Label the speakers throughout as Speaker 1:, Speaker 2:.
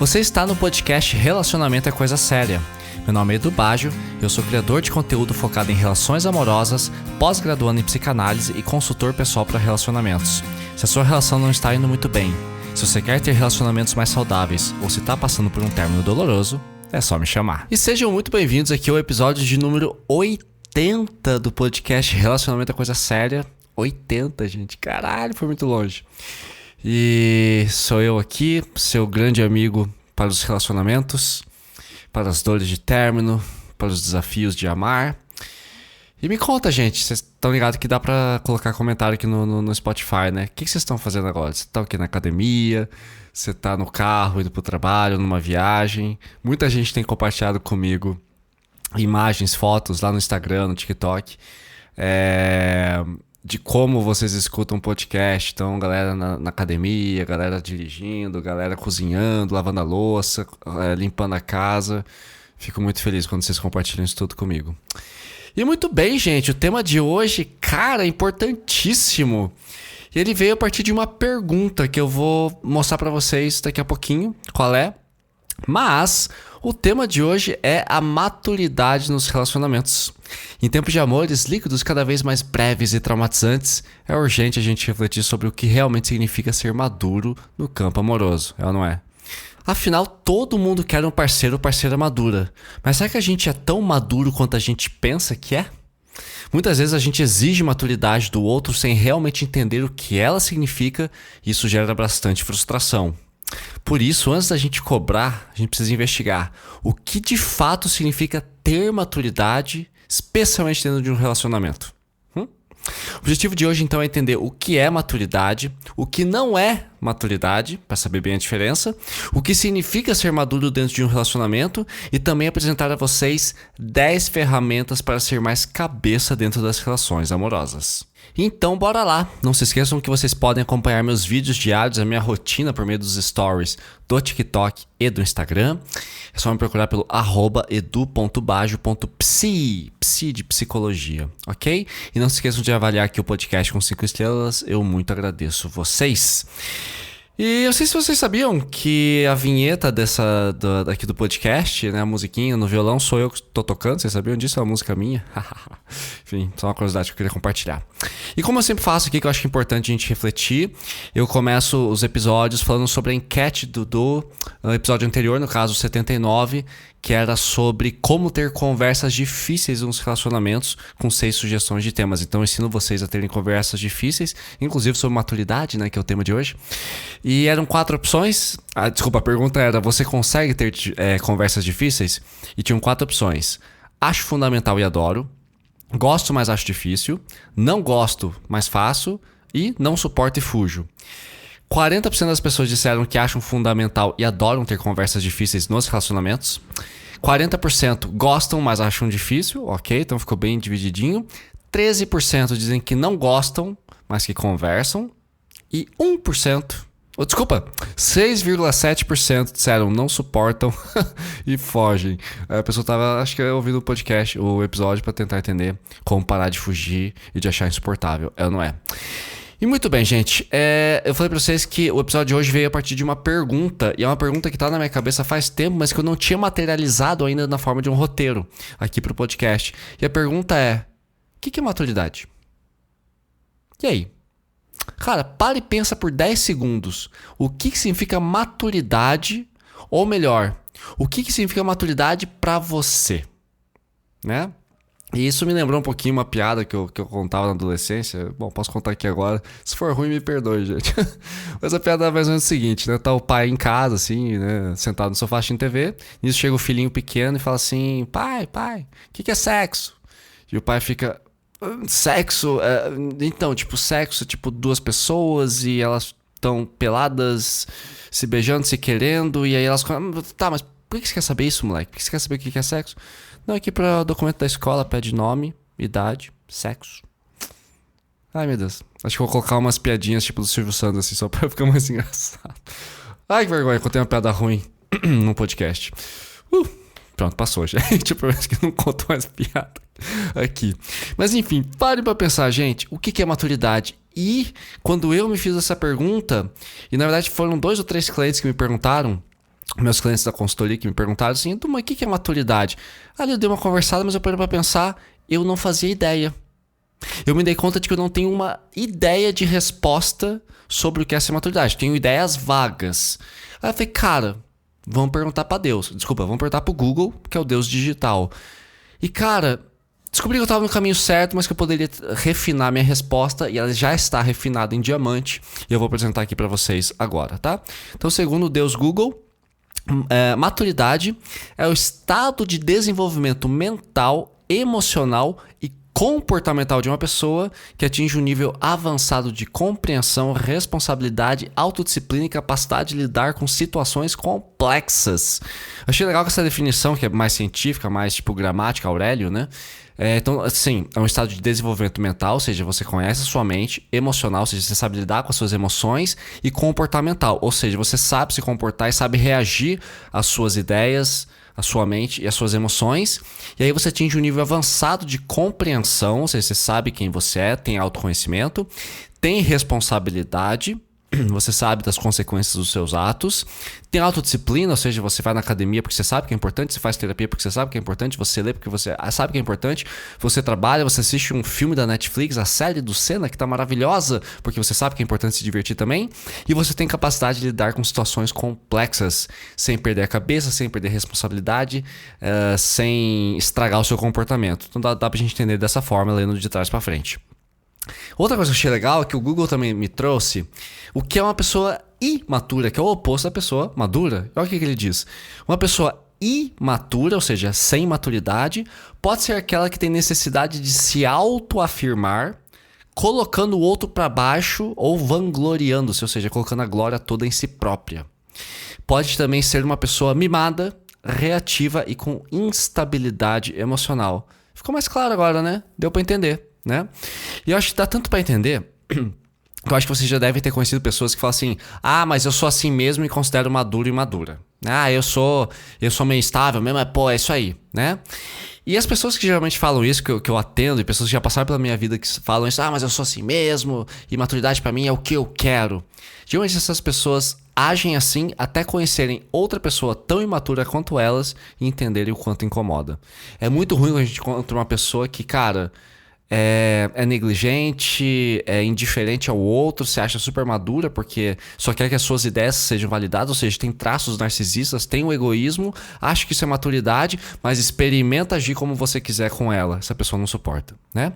Speaker 1: Você está no podcast Relacionamento é Coisa Séria. Meu nome é Edu Baggio, eu sou criador de conteúdo focado em relações amorosas, pós-graduando em psicanálise e consultor pessoal para relacionamentos. Se a sua relação não está indo muito bem, se você quer ter relacionamentos mais saudáveis ou se está passando por um término doloroso, é só me chamar. E sejam muito bem-vindos aqui ao episódio de número 80 do podcast Relacionamento é Coisa Séria. 80, gente, caralho, foi muito longe. E sou eu aqui, seu grande amigo para os relacionamentos, para as dores de término, para os desafios de amar. E me conta, gente, vocês estão ligados que dá pra colocar comentário aqui no Spotify, né? O que vocês estão fazendo agora? Você tá aqui na academia, você tá no carro, indo pro trabalho, numa viagem. Muita gente tem compartilhado comigo imagens, fotos lá no Instagram, no TikTok, de como vocês escutam podcast. Então, galera na academia, galera dirigindo, galera cozinhando, lavando a louça, limpando a casa. Fico muito feliz quando vocês compartilham isso tudo comigo. E muito bem, gente, o tema de hoje, cara, é importantíssimo. E ele veio a partir de uma pergunta que eu vou mostrar pra vocês daqui a pouquinho qual é. Mas o tema de hoje é a maturidade nos relacionamentos. Em tempos de amores líquidos cada vez mais breves e traumatizantes, é urgente a gente refletir sobre o que realmente significa ser maduro no campo amoroso, é ou não é? Afinal, todo mundo quer um parceiro ou parceira madura. Mas será que a gente é tão maduro quanto a gente pensa que é? Muitas vezes a gente exige maturidade do outro sem realmente entender o que ela significa e isso gera bastante frustração. Por isso, antes da gente cobrar, a gente precisa investigar o que de fato significa ter maturidade, especialmente dentro de um relacionamento. O objetivo de hoje, então, é entender o que é maturidade, o que não é maturidade, para saber bem a diferença, o que significa ser maduro dentro de um relacionamento e também apresentar a vocês 10 ferramentas para ser mais cabeça dentro das relações amorosas. Então, bora lá! Não se esqueçam que vocês podem acompanhar meus vídeos diários, a minha rotina por meio dos stories do TikTok e do Instagram. É só me procurar pelo @edu.baggio.psi, psi de psicologia, ok? E não se esqueçam de avaliar aqui o podcast com 5 estrelas, eu muito agradeço vocês. E eu não sei se vocês sabiam que a vinheta daqui do podcast, né, a musiquinha no violão, sou eu que tô tocando. Vocês sabiam disso? É uma música minha? Enfim, só uma curiosidade que eu queria compartilhar. E como eu sempre faço aqui, que eu acho que é importante a gente refletir, eu começo os episódios falando sobre a enquete do episódio anterior, no caso 79, que era sobre como ter conversas difíceis nos relacionamentos, com 6 sugestões de temas. Então eu ensino vocês a terem conversas difíceis, inclusive sobre maturidade, né, que é o tema de hoje. E eram 4 opções. A pergunta era: você consegue ter conversas difíceis? E tinham 4 opções: acho fundamental e adoro, gosto, mas acho difícil, não gosto, mas faço, e não suporto e fujo. 40% das pessoas disseram que acham fundamental e adoram ter conversas difíceis nos relacionamentos. 40% gostam, mas acham difícil, ok? Então ficou bem divididinho. 13% dizem que não gostam, mas que conversam. E 6,7% disseram não suportam e fogem. A pessoa tava, acho que ouvindo o podcast, o episódio, para tentar entender como parar de fugir e de achar insuportável. É ou não é? E muito bem, gente, eu falei pra vocês que o episódio de hoje veio a partir de uma pergunta, e é uma pergunta que tá na minha cabeça faz tempo, mas que eu não tinha materializado ainda na forma de um roteiro aqui pro podcast. E a pergunta é: o que é maturidade? E aí? Cara, para e pensa por 10 segundos. O que significa maturidade? Ou melhor, o que significa maturidade pra você? Né? E isso me lembrou um pouquinho uma piada que eu contava na adolescência. Bom, posso contar aqui agora. Se for ruim, me perdoe, gente. Mas a piada é mais ou menos o seguinte, né? Tá o pai em casa, assim, né? Sentado no sofá assistindo TV. Nisso chega o filhinho pequeno e fala assim: pai, o que é sexo? E o pai fica: sexo? Então, sexo, 2 pessoas e elas estão peladas, se beijando, se querendo. E aí elas... Tá, mas por que você quer saber isso, moleque? Por que você quer saber o que é sexo? Não, aqui para o documento da escola pede nome, idade, sexo. Ai, meu Deus. Acho que vou colocar umas piadinhas do Silvio Santos, assim, só pra ficar mais engraçado. Ai, que vergonha, contei uma piada ruim num podcast. Pronto, passou, gente. Eu prometo que não conto mais piada aqui. Mas enfim, pare pra pensar, gente. O que é maturidade? E quando eu me fiz essa pergunta, e na verdade foram 2 ou 3 clientes que me perguntaram, meus clientes da consultoria que me perguntaram assim, mas o que é maturidade? Ali eu dei uma conversada, mas eu parei pra pensar, eu não fazia ideia. Eu me dei conta de que eu não tenho uma ideia de resposta sobre o que é ser maturidade. Tenho ideias vagas. Aí eu falei, cara, vamos perguntar pra Deus. Desculpa, vamos perguntar pro Google, que é o Deus digital. E cara, descobri que eu tava no caminho certo, mas que eu poderia refinar minha resposta, e ela já está refinada em diamante. E eu vou apresentar aqui pra vocês agora, tá? Então, segundo o Deus Google, maturidade é o estado de desenvolvimento mental, emocional e comportamental de uma pessoa que atinge um nível avançado de compreensão, responsabilidade, autodisciplina e capacidade de lidar com situações complexas. Achei legal que essa definição, que é mais científica, mais tipo gramática, Aurélio, né? Então, assim, é um estado de desenvolvimento mental, ou seja, você conhece a sua mente, emocional, ou seja, você sabe lidar com as suas emoções, e comportamental, ou seja, você sabe se comportar e sabe reagir às suas ideias, à sua mente e às suas emoções. E aí você atinge um nível avançado de compreensão, ou seja, você sabe quem você é, tem autoconhecimento, tem responsabilidade, você sabe das consequências dos seus atos, tem autodisciplina, ou seja, você vai na academia porque você sabe que é importante, você faz terapia porque você sabe que é importante, você lê porque você sabe que é importante, você trabalha, você assiste um filme da Netflix, a série do Senna, que tá maravilhosa, porque você sabe que é importante se divertir também, e você tem capacidade de lidar com situações complexas, sem perder a cabeça, sem perder a responsabilidade, sem estragar o seu comportamento. Então dá pra gente entender dessa forma, lendo de trás pra frente. Outra coisa que eu achei legal é que o Google também me trouxe o que é uma pessoa imatura, que é o oposto da pessoa madura. Olha o que ele diz. Uma pessoa imatura, ou seja, sem maturidade, pode ser aquela que tem necessidade de se autoafirmar, colocando o outro para baixo ou vangloriando-se, ou seja, colocando a glória toda em si própria. Pode também ser uma pessoa mimada, reativa e com instabilidade emocional. Ficou mais claro agora, né? Deu para entender. Né? E eu acho que dá tanto pra entender que eu acho que vocês já devem ter conhecido pessoas que falam assim, mas eu sou assim mesmo e considero maduro e madura. Eu sou meio estável mesmo, é isso aí, né? E as pessoas que geralmente falam isso, que eu atendo, e pessoas que já passaram pela minha vida que falam isso, mas eu sou assim mesmo, e maturidade pra mim é o que eu quero. Geralmente essas pessoas agem assim até conhecerem outra pessoa tão imatura quanto elas e entenderem o quanto incomoda. É muito ruim quando a gente encontra uma pessoa que, cara, é negligente, é indiferente ao outro, se acha super madura porque só quer que as suas ideias sejam validadas, ou seja, tem traços narcisistas, tem o egoísmo, acha que isso é maturidade, mas experimenta agir como você quiser com ela. Essa pessoa não suporta, né?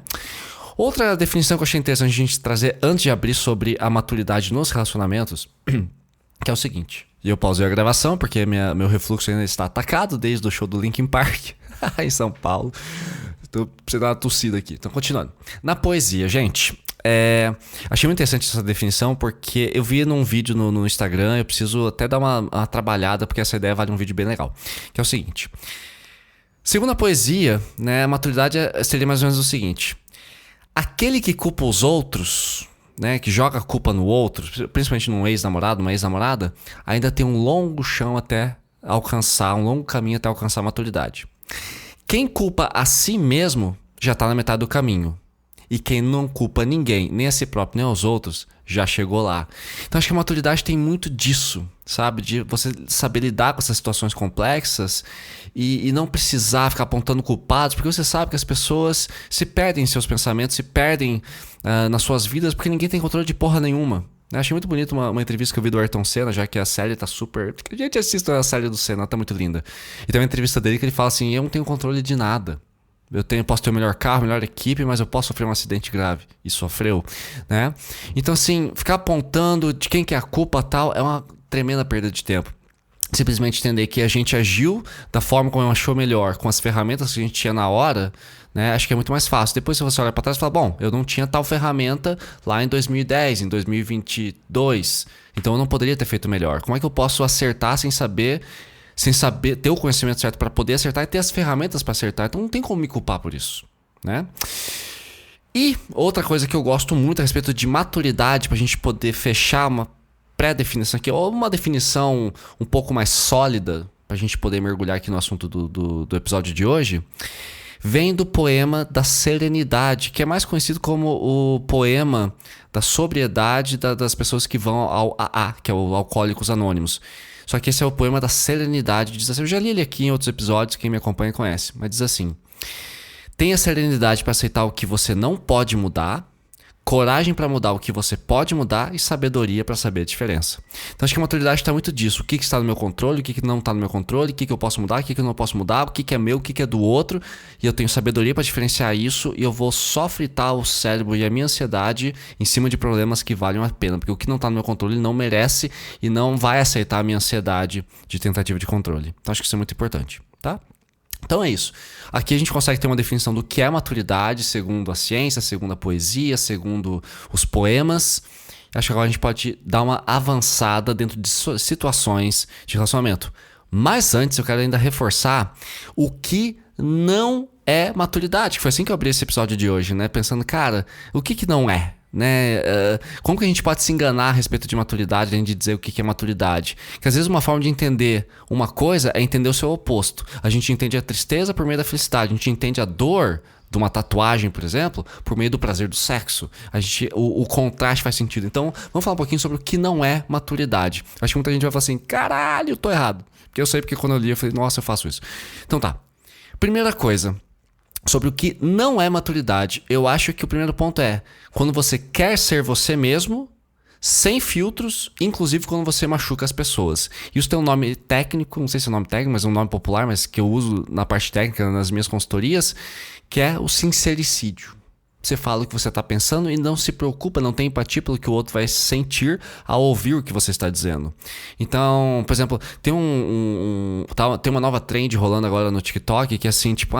Speaker 1: Outra definição que eu achei interessante a gente trazer antes de abrir sobre a maturidade nos relacionamentos, que é o seguinte. E eu pausei a gravação porque meu refluxo ainda está atacado desde o show do Linkin Park em São Paulo. Tô precisando dar uma tossida aqui. Então, continuando. Na poesia, gente, achei muito interessante essa definição porque eu vi num vídeo no Instagram, eu preciso até dar uma trabalhada porque essa ideia vale um vídeo bem legal. Que é o seguinte. Segundo a poesia, né, a maturidade seria mais ou menos o seguinte. Aquele que culpa os outros, né, que joga a culpa no outro, principalmente num ex-namorado, uma ex-namorada, ainda tem um longo chão até alcançar, um longo caminho até alcançar a maturidade. Quem culpa a si mesmo já está na metade do caminho. E quem não culpa ninguém, nem a si próprio, nem aos outros, já chegou lá. Então acho que a maturidade tem muito disso, sabe? De você saber lidar com essas situações complexas e não precisar ficar apontando culpados, porque você sabe que as pessoas se perdem em seus pensamentos, se perdem nas suas vidas, porque ninguém tem controle de porra nenhuma. Eu achei muito bonito uma entrevista que eu vi do Ayrton Senna, já que a série tá super... A gente assiste a série do Senna, tá muito linda. E tem uma entrevista dele que ele fala assim, eu não tenho controle de nada. Posso ter o melhor carro, a melhor equipe, mas eu posso sofrer um acidente grave. E sofreu, né? Então assim, ficar apontando de quem que é a culpa tal é uma tremenda perda de tempo. Simplesmente entender que a gente agiu da forma como achou melhor, com as ferramentas que a gente tinha na hora, né? Acho que é muito mais fácil. Depois você olha para trás e fala, bom, eu não tinha tal ferramenta lá em 2010, em 2022, então eu não poderia ter feito melhor. Como é que eu posso acertar sem saber ter o conhecimento certo para poder acertar e ter as ferramentas para acertar? Então não tem como me culpar por isso, né? E outra coisa que eu gosto muito a respeito de maturidade, para a gente poder fechar uma pré-definição aqui, ou uma definição um pouco mais sólida, para a gente poder mergulhar aqui no assunto do episódio de hoje, vem do poema da Serenidade, que é mais conhecido como o poema da sobriedade das pessoas que vão ao AA, que é o Alcoólicos Anônimos. Só que esse é o poema da serenidade. Diz assim, eu já li ele aqui em outros episódios, quem me acompanha conhece. Mas diz assim: tenha serenidade para aceitar o que você não pode mudar, coragem para mudar o que você pode mudar e sabedoria para saber a diferença. Então acho que a maturidade está muito disso. O que está no meu controle, o que não está no meu controle, o que eu posso mudar, o que eu não posso mudar, o que é meu, o que é do outro. E eu tenho sabedoria para diferenciar isso e eu vou só fritar o cérebro e a minha ansiedade em cima de problemas que valem a pena. Porque o que não está no meu controle não merece e não vai aceitar a minha ansiedade de tentativa de controle. Então acho que isso é muito importante, tá? Então é isso. Aqui a gente consegue ter uma definição do que é maturidade, segundo a ciência, segundo a poesia, segundo os poemas. Acho que agora a gente pode dar uma avançada dentro de situações de relacionamento. Mas antes eu quero ainda reforçar o que não é maturidade. Que foi assim que eu abri esse episódio de hoje, né? Pensando, cara, o que não é? Né? Como que a gente pode se enganar a respeito de maturidade, além de dizer o que é maturidade? Que às vezes uma forma de entender uma coisa é entender o seu oposto. A gente entende a tristeza por meio da felicidade, a gente entende a dor de uma tatuagem, por exemplo, por meio do prazer do sexo. O contraste faz sentido. Então, vamos falar um pouquinho sobre o que não é maturidade. Acho que muita gente vai falar assim, caralho, eu tô errado. Porque eu sei, porque quando eu li eu falei, nossa, eu faço isso. Então tá, primeira coisa sobre o que não é maturidade, eu acho que o primeiro ponto é quando você quer ser você mesmo, sem filtros, inclusive quando você machuca as pessoas. Isso tem um nome técnico, não sei se é um nome técnico, mas é um nome popular, mas que eu uso na parte técnica, nas minhas consultorias, que é o sincericídio. Você fala o que você está pensando e não se preocupa, não tem empatia pelo que o outro vai sentir ao ouvir o que você está dizendo. Então, por exemplo, tem tem uma nova trend rolando agora no TikTok que é assim, tipo,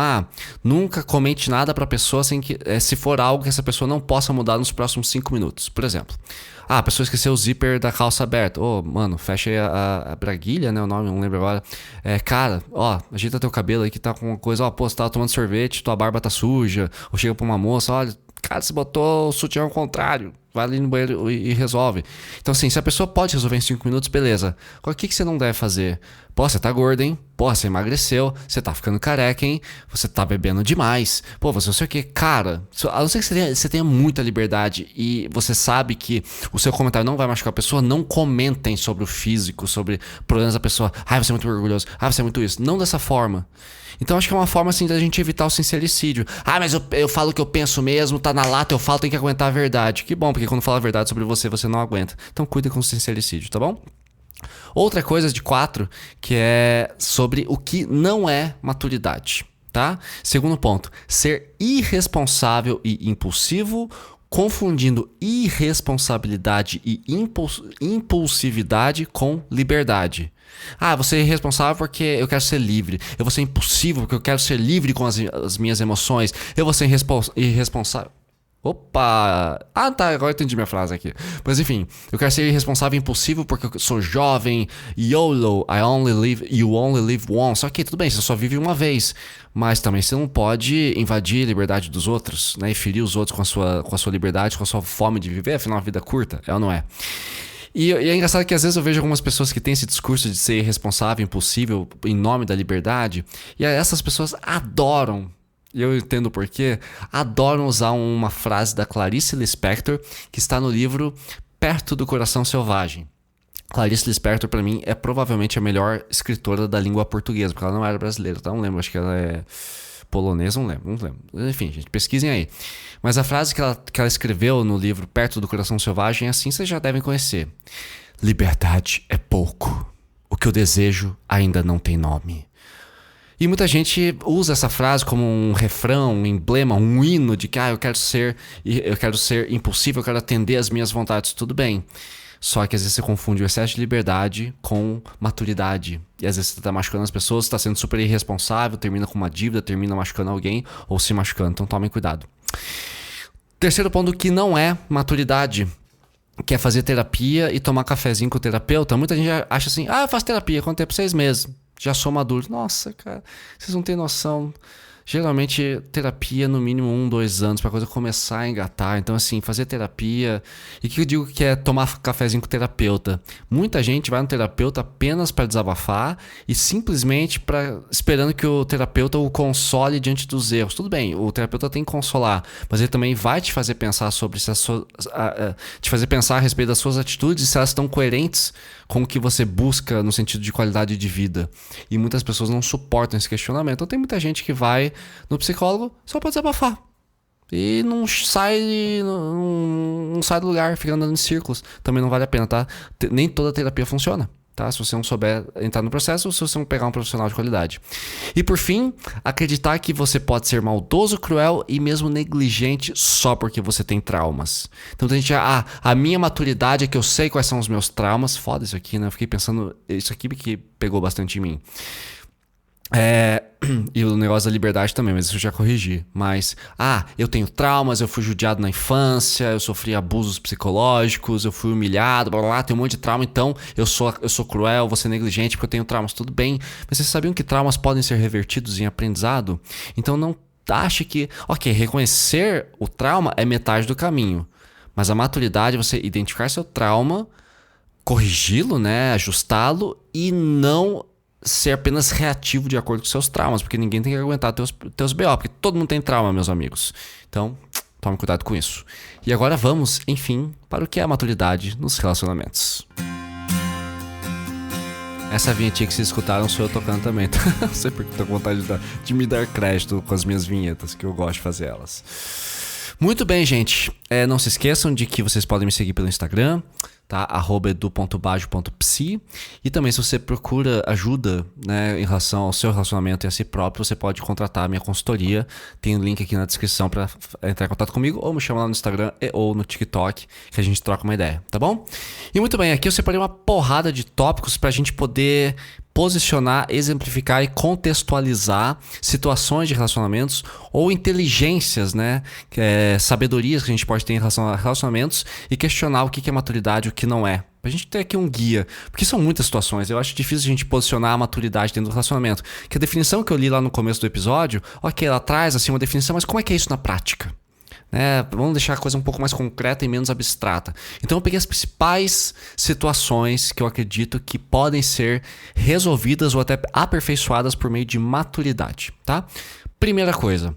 Speaker 1: nunca comente nada pra pessoa sem que, se for algo que essa pessoa não possa mudar nos próximos 5 minutos. Por exemplo, a pessoa esqueceu o zíper da calça aberta. Mano, fecha aí a braguilha, né? O nome, não lembro agora. Cara, ajeita teu cabelo aí que tá com uma coisa. Você tava tomando sorvete, tua barba tá suja. Ou chega pra uma moça, olha, cara, você botou o sutiã ao contrário. Vai ali no banheiro e resolve. Então assim, se a pessoa pode resolver em 5 minutos, beleza. O que você não deve fazer? Pô, você tá gordo, hein? Pô, você emagreceu. Você tá ficando careca, hein? Você tá bebendo demais. Pô, você não sei o que. Cara, a não ser que você tenha muita liberdade e você sabe que o seu comentário não vai machucar a pessoa, não comentem sobre o físico, sobre problemas da pessoa. Você é muito orgulhoso. Você é muito isso. Não dessa forma. Então acho que é uma forma assim da gente evitar o sincericídio. Mas eu falo o que eu penso mesmo, tá na lata, eu falo, tem que aguentar a verdade. Que bom, porque quando fala a verdade sobre você, você não aguenta. Então cuide com o sincericídio, tá bom? Outra coisa de 4, que é sobre o que não é maturidade, tá? Segundo ponto, ser irresponsável e impulsivo, confundindo irresponsabilidade e impulsividade com liberdade. Você é irresponsável porque eu quero ser livre. Eu vou ser impulsivo porque eu quero ser livre com as minhas emoções. Eu vou ser irresponsável. Opa! Tá, agora eu entendi minha frase aqui. Mas enfim, eu quero ser irresponsável e impulsivo porque eu sou jovem. YOLO, you only live once. Ok, tudo bem, você só vive uma vez. Mas também você não pode invadir a liberdade dos outros, né? E ferir os outros com a sua liberdade, com a sua fome de viver. Afinal, a vida é curta, é ou não é? E é engraçado que às vezes eu vejo algumas pessoas que têm esse discurso de ser irresponsável, impossível, em nome da liberdade. E essas pessoas adoram, e eu entendo por quê, adoram usar uma frase da Clarice Lispector, que está no livro Perto do Coração Selvagem. Clarice Lispector, pra mim, é provavelmente a melhor escritora da língua portuguesa, porque ela não era brasileira, tá? Não lembro, acho que ela é polonesa, não lembro. Enfim, gente, pesquisem aí. Mas a frase que ela escreveu no livro Perto do Coração Selvagem é assim, vocês já devem conhecer. Liberdade é pouco. O que eu desejo ainda não tem nome. E muita gente usa essa frase como um refrão, um emblema, um hino de que eu quero ser impulsivo, eu quero atender às minhas vontades. Tudo bem. Só que às vezes você confunde o excesso de liberdade com maturidade. E às vezes você tá machucando as pessoas, está sendo super irresponsável, termina com uma dívida, termina machucando alguém ou se machucando. Então tomem cuidado. Terceiro ponto que não é maturidade, que é fazer terapia e tomar cafezinho com o terapeuta. Muita gente acha assim, eu faço terapia, quanto tempo? 6 meses. Já sou maduro. Nossa, cara, vocês não têm noção geralmente terapia no mínimo 1, 2 anos pra coisa começar a engatar. Então assim, fazer terapia... E o que eu digo que é tomar cafezinho com o terapeuta? Muita gente vai no terapeuta apenas para desabafar e simplesmente esperando que o terapeuta o console diante dos erros. Tudo bem, o terapeuta tem que consolar, mas ele também vai te fazer pensar sobre se te fazer pensar a respeito das suas atitudes e se elas estão coerentes com o que você busca no sentido de qualidade de vida. E muitas pessoas não suportam esse questionamento. Então tem muita gente que vai no psicólogo só para desabafar. E não sai do lugar, fica andando em círculos. Também não vale a pena, tá? Nem toda terapia funciona, tá? Se você não souber entrar no processo ou se você não pegar um profissional de qualidade. E por fim, acreditar que você pode ser maldoso, cruel e mesmo negligente só porque você tem traumas. Então tem gente, a minha maturidade é que eu sei quais são os meus traumas. Foda isso aqui, né? Eu fiquei pensando, isso aqui que pegou bastante em mim. E o negócio da liberdade também, mas isso eu já corrigi. Mas, eu tenho traumas, eu fui judiado na infância, eu sofri abusos psicológicos, eu fui humilhado, blá blá blá, tem um monte de trauma, então eu sou cruel, vou ser negligente porque eu tenho traumas. Tudo bem, mas vocês sabiam que traumas podem ser revertidos em aprendizado? Então não ache que, reconhecer o trauma é metade do caminho, mas a maturidade é você identificar seu trauma, corrigi-lo, né, ajustá-lo e não ser apenas reativo de acordo com seus traumas, porque ninguém tem que aguentar teus BO, porque todo mundo tem trauma, meus amigos. Então, tome cuidado com isso. E agora vamos, enfim, para o que é a maturidade nos relacionamentos. Essa vinhetinha que vocês escutaram sou eu tocando também, tá? Não sei porque tô com vontade de me dar crédito com as minhas vinhetas, que eu gosto de fazer elas. Muito bem, gente. Não se esqueçam de que vocês podem me seguir pelo Instagram, tá? @edu.bajo.psi. E também, se você procura ajuda, né, em relação ao seu relacionamento e a si próprio, você pode contratar a minha consultoria. Tem um link aqui na descrição para entrar em contato comigo, ou me chamar lá no Instagram ou no TikTok, que a gente troca uma ideia, tá bom? E muito bem, aqui eu separei uma porrada de tópicos pra gente poder posicionar, exemplificar e contextualizar situações de relacionamentos ou inteligências, né? Sabedorias que a gente pode ter em relação a relacionamentos e questionar o que é maturidade e o que não é. Pra gente ter aqui um guia, porque são muitas situações. Eu acho difícil a gente posicionar a maturidade dentro do relacionamento. Que a definição que eu li lá no começo do episódio, ela traz assim uma definição, mas como é que é isso na prática? Vamos deixar a coisa um pouco mais concreta e menos abstrata. Então eu peguei as principais situações que eu acredito que podem ser resolvidas ou até aperfeiçoadas por meio de maturidade, tá? Primeira coisa,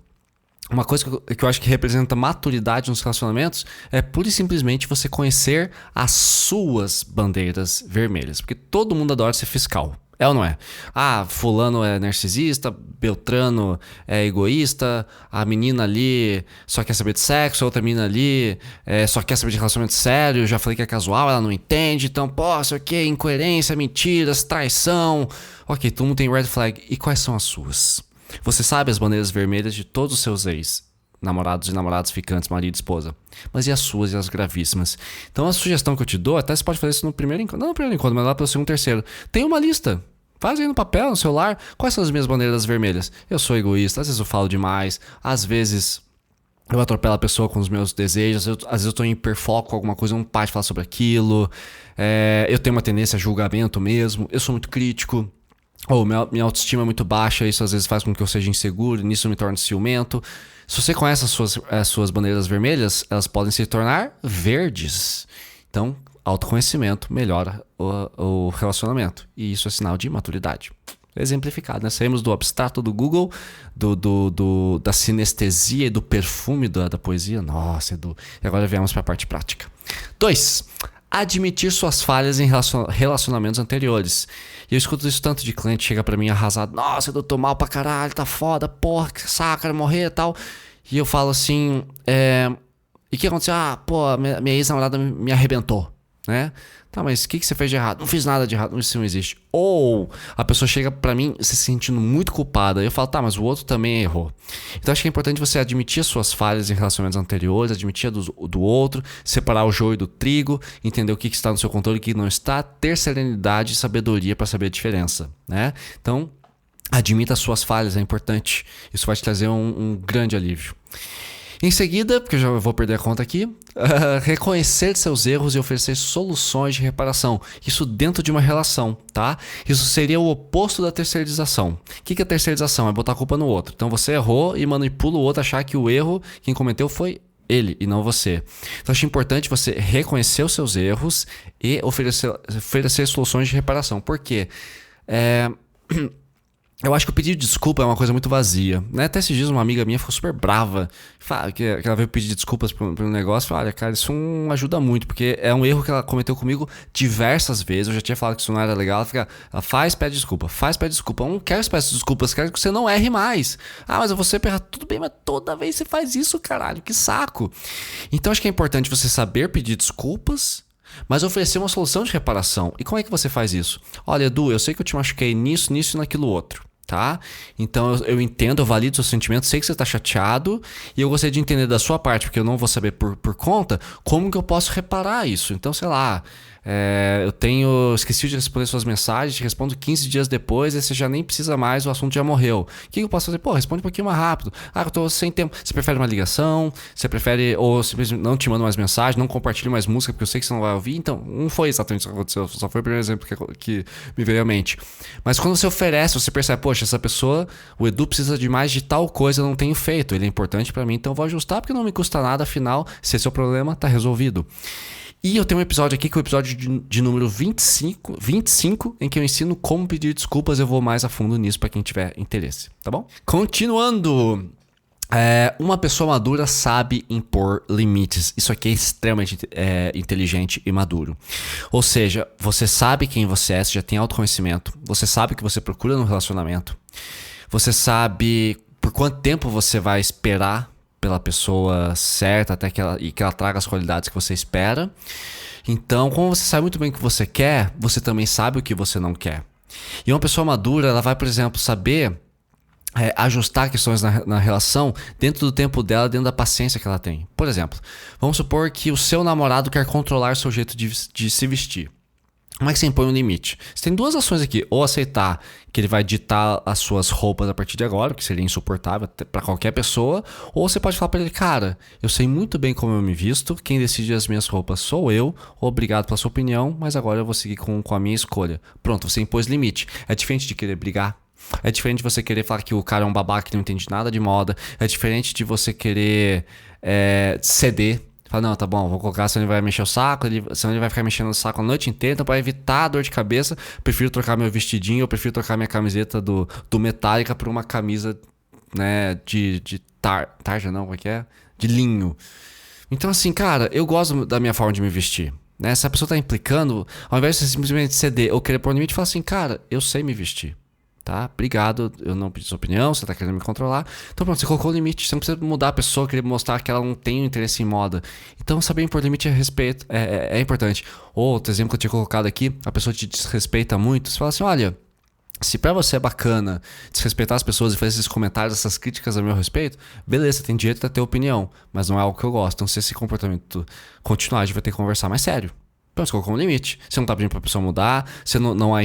Speaker 1: uma coisa que eu acho que representa maturidade nos relacionamentos é pura e simplesmente você conhecer as suas bandeiras vermelhas, porque todo mundo adora ser fiscal. É ou não é? Fulano é narcisista, Beltrano é egoísta, a menina ali só quer saber de sexo, a outra menina ali só quer saber de relacionamento sério, já falei que é casual, ela não entende, então, sei o que, incoerência, mentiras, traição. Ok, todo mundo tem red flag. E quais são as suas? Você sabe as bandeiras vermelhas de todos os seus ex, namorados e namoradas, ficantes, marido e esposa. Mas e as suas e as gravíssimas? Então a sugestão que eu te dou, até você pode fazer isso no primeiro encontro, não no primeiro encontro, mas lá pelo segundo, terceiro. Tem uma lista. Faz aí no papel, no celular. Quais são as minhas bandeiras vermelhas? Eu sou egoísta, às vezes eu falo demais, às vezes eu atropelo a pessoa com os meus desejos, às vezes eu tô em hiperfoco com alguma coisa, não paro de falar sobre aquilo. Eu tenho uma tendência a julgamento mesmo, eu sou muito crítico. Ou minha autoestima é muito baixa, isso às vezes faz com que eu seja inseguro, e nisso eu me torno ciumento. Se você conhece as suas bandeiras vermelhas, elas podem se tornar verdes. Então, autoconhecimento melhora o relacionamento. E isso é sinal de maturidade. Exemplificado, né? Saímos do abstrato do Google, da sinestesia e do perfume da poesia. Nossa, Edu. E agora viemos para a parte prática. 2. Admitir suas falhas em relacionamentos anteriores. E eu escuto isso tanto de cliente, chega pra mim arrasado. Nossa, eu tô mal pra caralho, tá foda, porra, que saco, quero morrer e tal. E eu falo assim, e o que aconteceu? Minha ex-namorada me arrebentou, né? Tá, mas o que você fez de errado? Não fiz nada de errado, isso não existe. Ou a pessoa chega pra mim se sentindo muito culpada. E eu falo, tá, mas o outro também errou. Então acho que é importante você admitir as suas falhas em relacionamentos anteriores, admitir a do outro, separar o joio do trigo, entender o que está no seu controle e o que não está, ter serenidade e sabedoria pra saber a diferença, né? Então, admita as suas falhas, é importante. Isso vai te trazer um grande alívio. Em seguida, porque eu já vou perder a conta aqui, reconhecer seus erros e oferecer soluções de reparação. Isso dentro de uma relação, tá? Isso seria o oposto da terceirização. O que é terceirização? É botar a culpa no outro. Então você errou e manipula o outro a achar que o erro, quem cometeu foi ele e não você. Então acho importante você reconhecer os seus erros e oferecer soluções de reparação. Por quê? Eu acho que o pedido de desculpa é uma coisa muito vazia, né? Até esses dias uma amiga minha ficou super brava, que ela veio pedir desculpas por um negócio. Falei, olha, cara, isso não ajuda muito, porque é um erro que ela cometeu comigo diversas vezes. Eu já tinha falado que isso não era legal. Ela faz, pede desculpa, faz, pede desculpa. Eu não quero que você peça desculpas, quero que você não erre mais. Ah, mas você erra, tudo bem, mas toda vez você faz isso, caralho, que saco. Então acho que é importante você saber pedir desculpas, mas oferecer uma solução de reparação. E como é que você faz isso? Olha, Edu, eu sei que eu te machuquei nisso, nisso e naquilo outro. Tá? Então eu entendo, eu valido seus sentimentos, sei que você está chateado e eu gostaria de entender da sua parte, porque eu não vou saber por conta, como que eu posso reparar isso. Então, sei lá, esqueci de responder suas mensagens, te respondo 15 dias depois e você já nem precisa mais, o assunto já morreu. O que eu posso fazer? Pô, responde um pouquinho mais rápido. Ah, eu tô sem tempo. Você prefere uma ligação? Você prefere, ou simplesmente não te manda mais mensagem, não compartilha mais música, porque eu sei que você não vai ouvir. Então, não foi exatamente isso que aconteceu, só foi o primeiro exemplo que me veio à mente. Mas quando você oferece, você percebe, poxa, essa pessoa, o Edu precisa de mais de tal coisa, eu não tenho feito. Ele é importante pra mim, então eu vou ajustar, porque não me custa nada, afinal, se esse é o problema, tá resolvido. E eu tenho um episódio aqui, que é o episódio de número 25, em que eu ensino como pedir desculpas. Eu vou mais a fundo nisso para quem tiver interesse, tá bom? Continuando. Uma pessoa madura sabe impor limites. Isso aqui é extremamente inteligente e maduro. Ou seja, você sabe quem você é, você já tem autoconhecimento. Você sabe o que você procura no relacionamento. Você sabe por quanto tempo você vai esperar pela pessoa certa até que ela traga as qualidades que você espera. Então, como você sabe muito bem o que você quer, você também sabe o que você não quer. E uma pessoa madura, ela vai, por exemplo, saber ajustar questões na relação dentro do tempo dela, dentro da paciência que ela tem. Por exemplo, vamos supor que o seu namorado quer controlar seu jeito de se vestir. Como é que você impõe um limite? Você tem duas ações aqui. Ou aceitar que ele vai ditar as suas roupas a partir de agora, que seria insuportável para qualquer pessoa. Ou você pode falar para ele, cara, eu sei muito bem como eu me visto. Quem decide as minhas roupas sou eu. Obrigado pela sua opinião, mas agora eu vou seguir com a minha escolha. Pronto, você impôs limite. É diferente de querer brigar. É diferente de você querer falar que o cara é um babaca que não entende nada de moda. É diferente de você querer ceder. Fala, não, tá bom, vou colocar, senão ele vai mexer o saco, senão ele vai ficar mexendo o saco a noite inteira. Então, para evitar a dor de cabeça, prefiro trocar meu vestidinho, eu prefiro trocar minha camiseta do Metallica por uma camisa, né, de tarja, não, como é que é? De linho. Então, assim, cara, eu gosto da minha forma de me vestir. Né? Se a pessoa tá implicando, ao invés de você simplesmente ceder ou querer pôr um limite, fala assim, cara, eu sei me vestir. Tá? Obrigado, eu não pedi sua opinião, você tá querendo me controlar. Então pronto, você colocou o limite. Você não precisa mudar a pessoa, querer mostrar que ela não tem interesse em moda. Então saber impor limite é importante. Outro exemplo que eu tinha colocado aqui, a pessoa te desrespeita muito. Você fala assim, olha, se pra você é bacana desrespeitar as pessoas e fazer esses comentários, essas críticas a meu respeito, beleza, tem direito a ter opinião, mas não é algo que eu gosto. Então se esse comportamento continuar, a gente vai ter que conversar mais sério. Então você colocou um limite. Você não tá pedindo pra pessoa mudar, você não a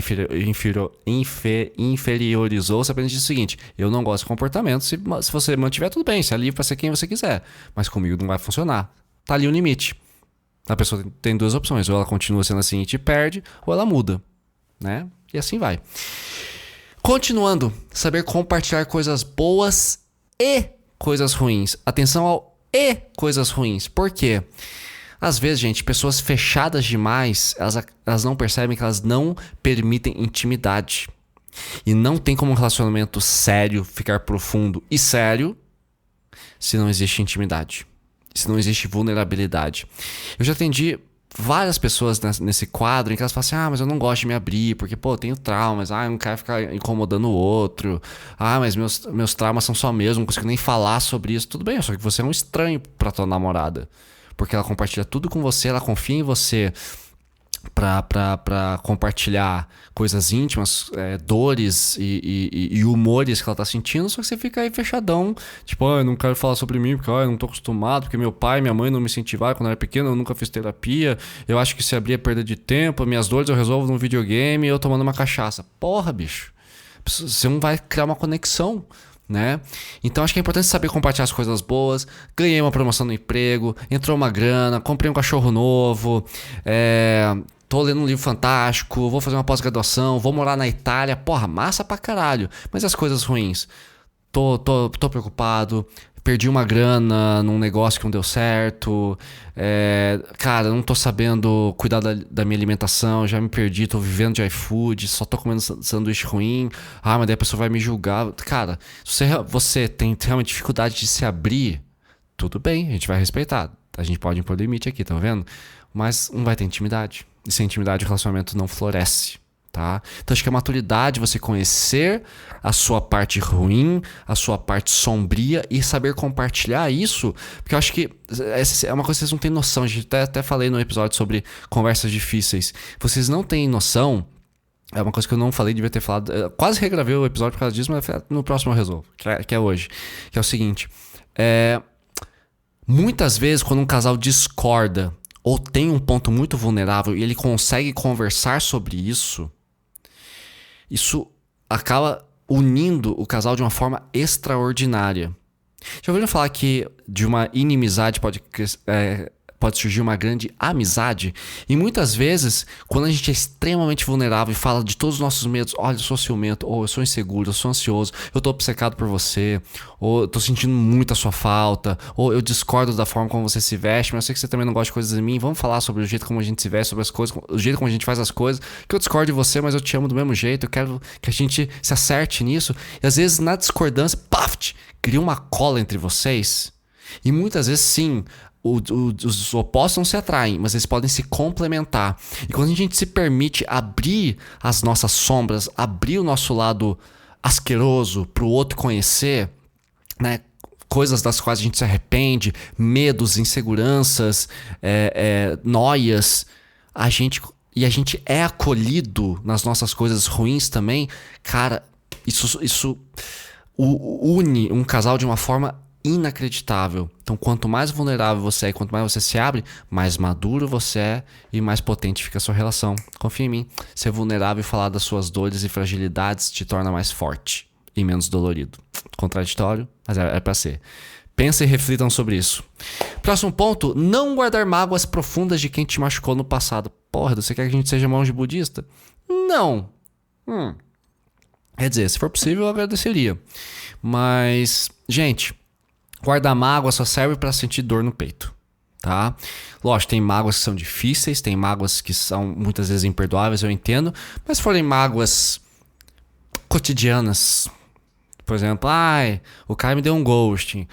Speaker 1: inferiorizou, você apenas diz o seguinte, eu não gosto de comportamento, se você mantiver tudo bem, você é livre pra ser quem você quiser, mas comigo não vai funcionar. Tá ali o limite. A pessoa tem duas opções, ou ela continua sendo assim e te perde, ou ela muda, né? E assim vai. Continuando, saber compartilhar coisas boas e coisas ruins. Atenção ao e coisas ruins. Por quê? Às vezes, gente, pessoas fechadas demais, elas não percebem que elas não permitem intimidade. E não tem como um relacionamento sério ficar profundo e sério se não existe intimidade. Se não existe vulnerabilidade. Eu já atendi várias pessoas nesse quadro em que elas falam assim, mas eu não gosto de me abrir, porque, eu tenho traumas, eu não quero ficar incomodando o outro, mas meus traumas são só meus, não consigo nem falar sobre isso. Tudo bem, só que você é um estranho pra tua namorada. Porque ela compartilha tudo com você, ela confia em você pra compartilhar coisas íntimas, dores e humores que ela tá sentindo, só que você fica aí fechadão, tipo, eu não quero falar sobre mim, porque eu não tô acostumado, porque meu pai e minha mãe não me incentivaram quando eu era pequeno, eu nunca fiz terapia, eu acho que se abrir é perda de tempo, minhas dores eu resolvo num videogame e eu tomando uma cachaça. Porra, bicho, você não vai criar uma conexão. né? Então acho que é importante saber compartilhar as coisas boas. Ganhei uma promoção no emprego, entrou uma grana, comprei um cachorro novo, tô lendo um livro fantástico, vou fazer uma pós-graduação, vou morar na Itália. Porra, massa pra caralho. Mas as coisas ruins? Tô preocupado. Perdi uma grana num negócio que não deu certo. Cara, não tô sabendo cuidar da minha alimentação. Já me perdi, tô vivendo de iFood. Só tô comendo sanduíche ruim. Mas daí a pessoa vai me julgar. Cara, se você tem realmente dificuldade de se abrir, tudo bem, a gente vai respeitar. A gente pode impor limite aqui, tá vendo? Mas não vai ter intimidade. E sem intimidade o relacionamento não floresce. Tá? Então acho que a maturidade é você conhecer a sua parte ruim, a sua parte sombria e saber compartilhar isso, porque eu acho que essa é uma coisa que vocês não têm noção. A gente até falei no episódio sobre conversas difíceis. Vocês não têm noção. É uma coisa que eu não falei, devia ter falado. Eu quase regravei o episódio por causa disso, mas no próximo eu resolvo, que é hoje. Que é o seguinte: muitas vezes quando um casal discorda ou tem um ponto muito vulnerável e ele consegue conversar sobre isso acaba unindo o casal de uma forma extraordinária. Já ouviram falar que de uma inimizade pode surgir uma grande amizade? E muitas vezes, quando a gente é extremamente vulnerável e fala de todos os nossos medos, olha, eu sou ciumento, ou eu sou inseguro, eu sou ansioso, eu tô obcecado por você, ou eu tô sentindo muito a sua falta, ou eu discordo da forma como você se veste, mas eu sei que você também não gosta de coisas em mim, vamos falar sobre o jeito como a gente se veste, sobre as coisas, o jeito como a gente faz as coisas, que eu discordo de você, mas eu te amo do mesmo jeito, eu quero que a gente se acerte nisso. E às vezes na discordância, cria uma cola entre vocês. E muitas vezes sim, os opostos não se atraem, mas eles podem se complementar. E quando a gente se permite abrir as nossas sombras, abrir o nosso lado asqueroso para o outro conhecer, né? Coisas das quais a gente se arrepende, medos, inseguranças, noias, a gente é acolhido nas nossas coisas ruins também. Cara, isso une um casal de uma forma inacreditável. Então, quanto mais vulnerável você é, quanto mais você se abre, mais maduro você é e mais potente fica a sua relação. Confia em mim. Ser vulnerável e falar das suas dores e fragilidades te torna mais forte e menos dolorido. Contraditório, mas é pra ser. Pensem e reflitam sobre isso. Próximo ponto: não guardar mágoas profundas de quem te machucou no passado. Porra, você quer que a gente seja monge budista? Não. Quer dizer, se for possível, eu agradeceria. Mas, gente, guardar mágoa só serve pra sentir dor no peito, tá? Lógico, tem mágoas que são difíceis, tem mágoas que são muitas vezes imperdoáveis, eu entendo. Mas se forem mágoas cotidianas, por exemplo, o cara me deu um ghosting,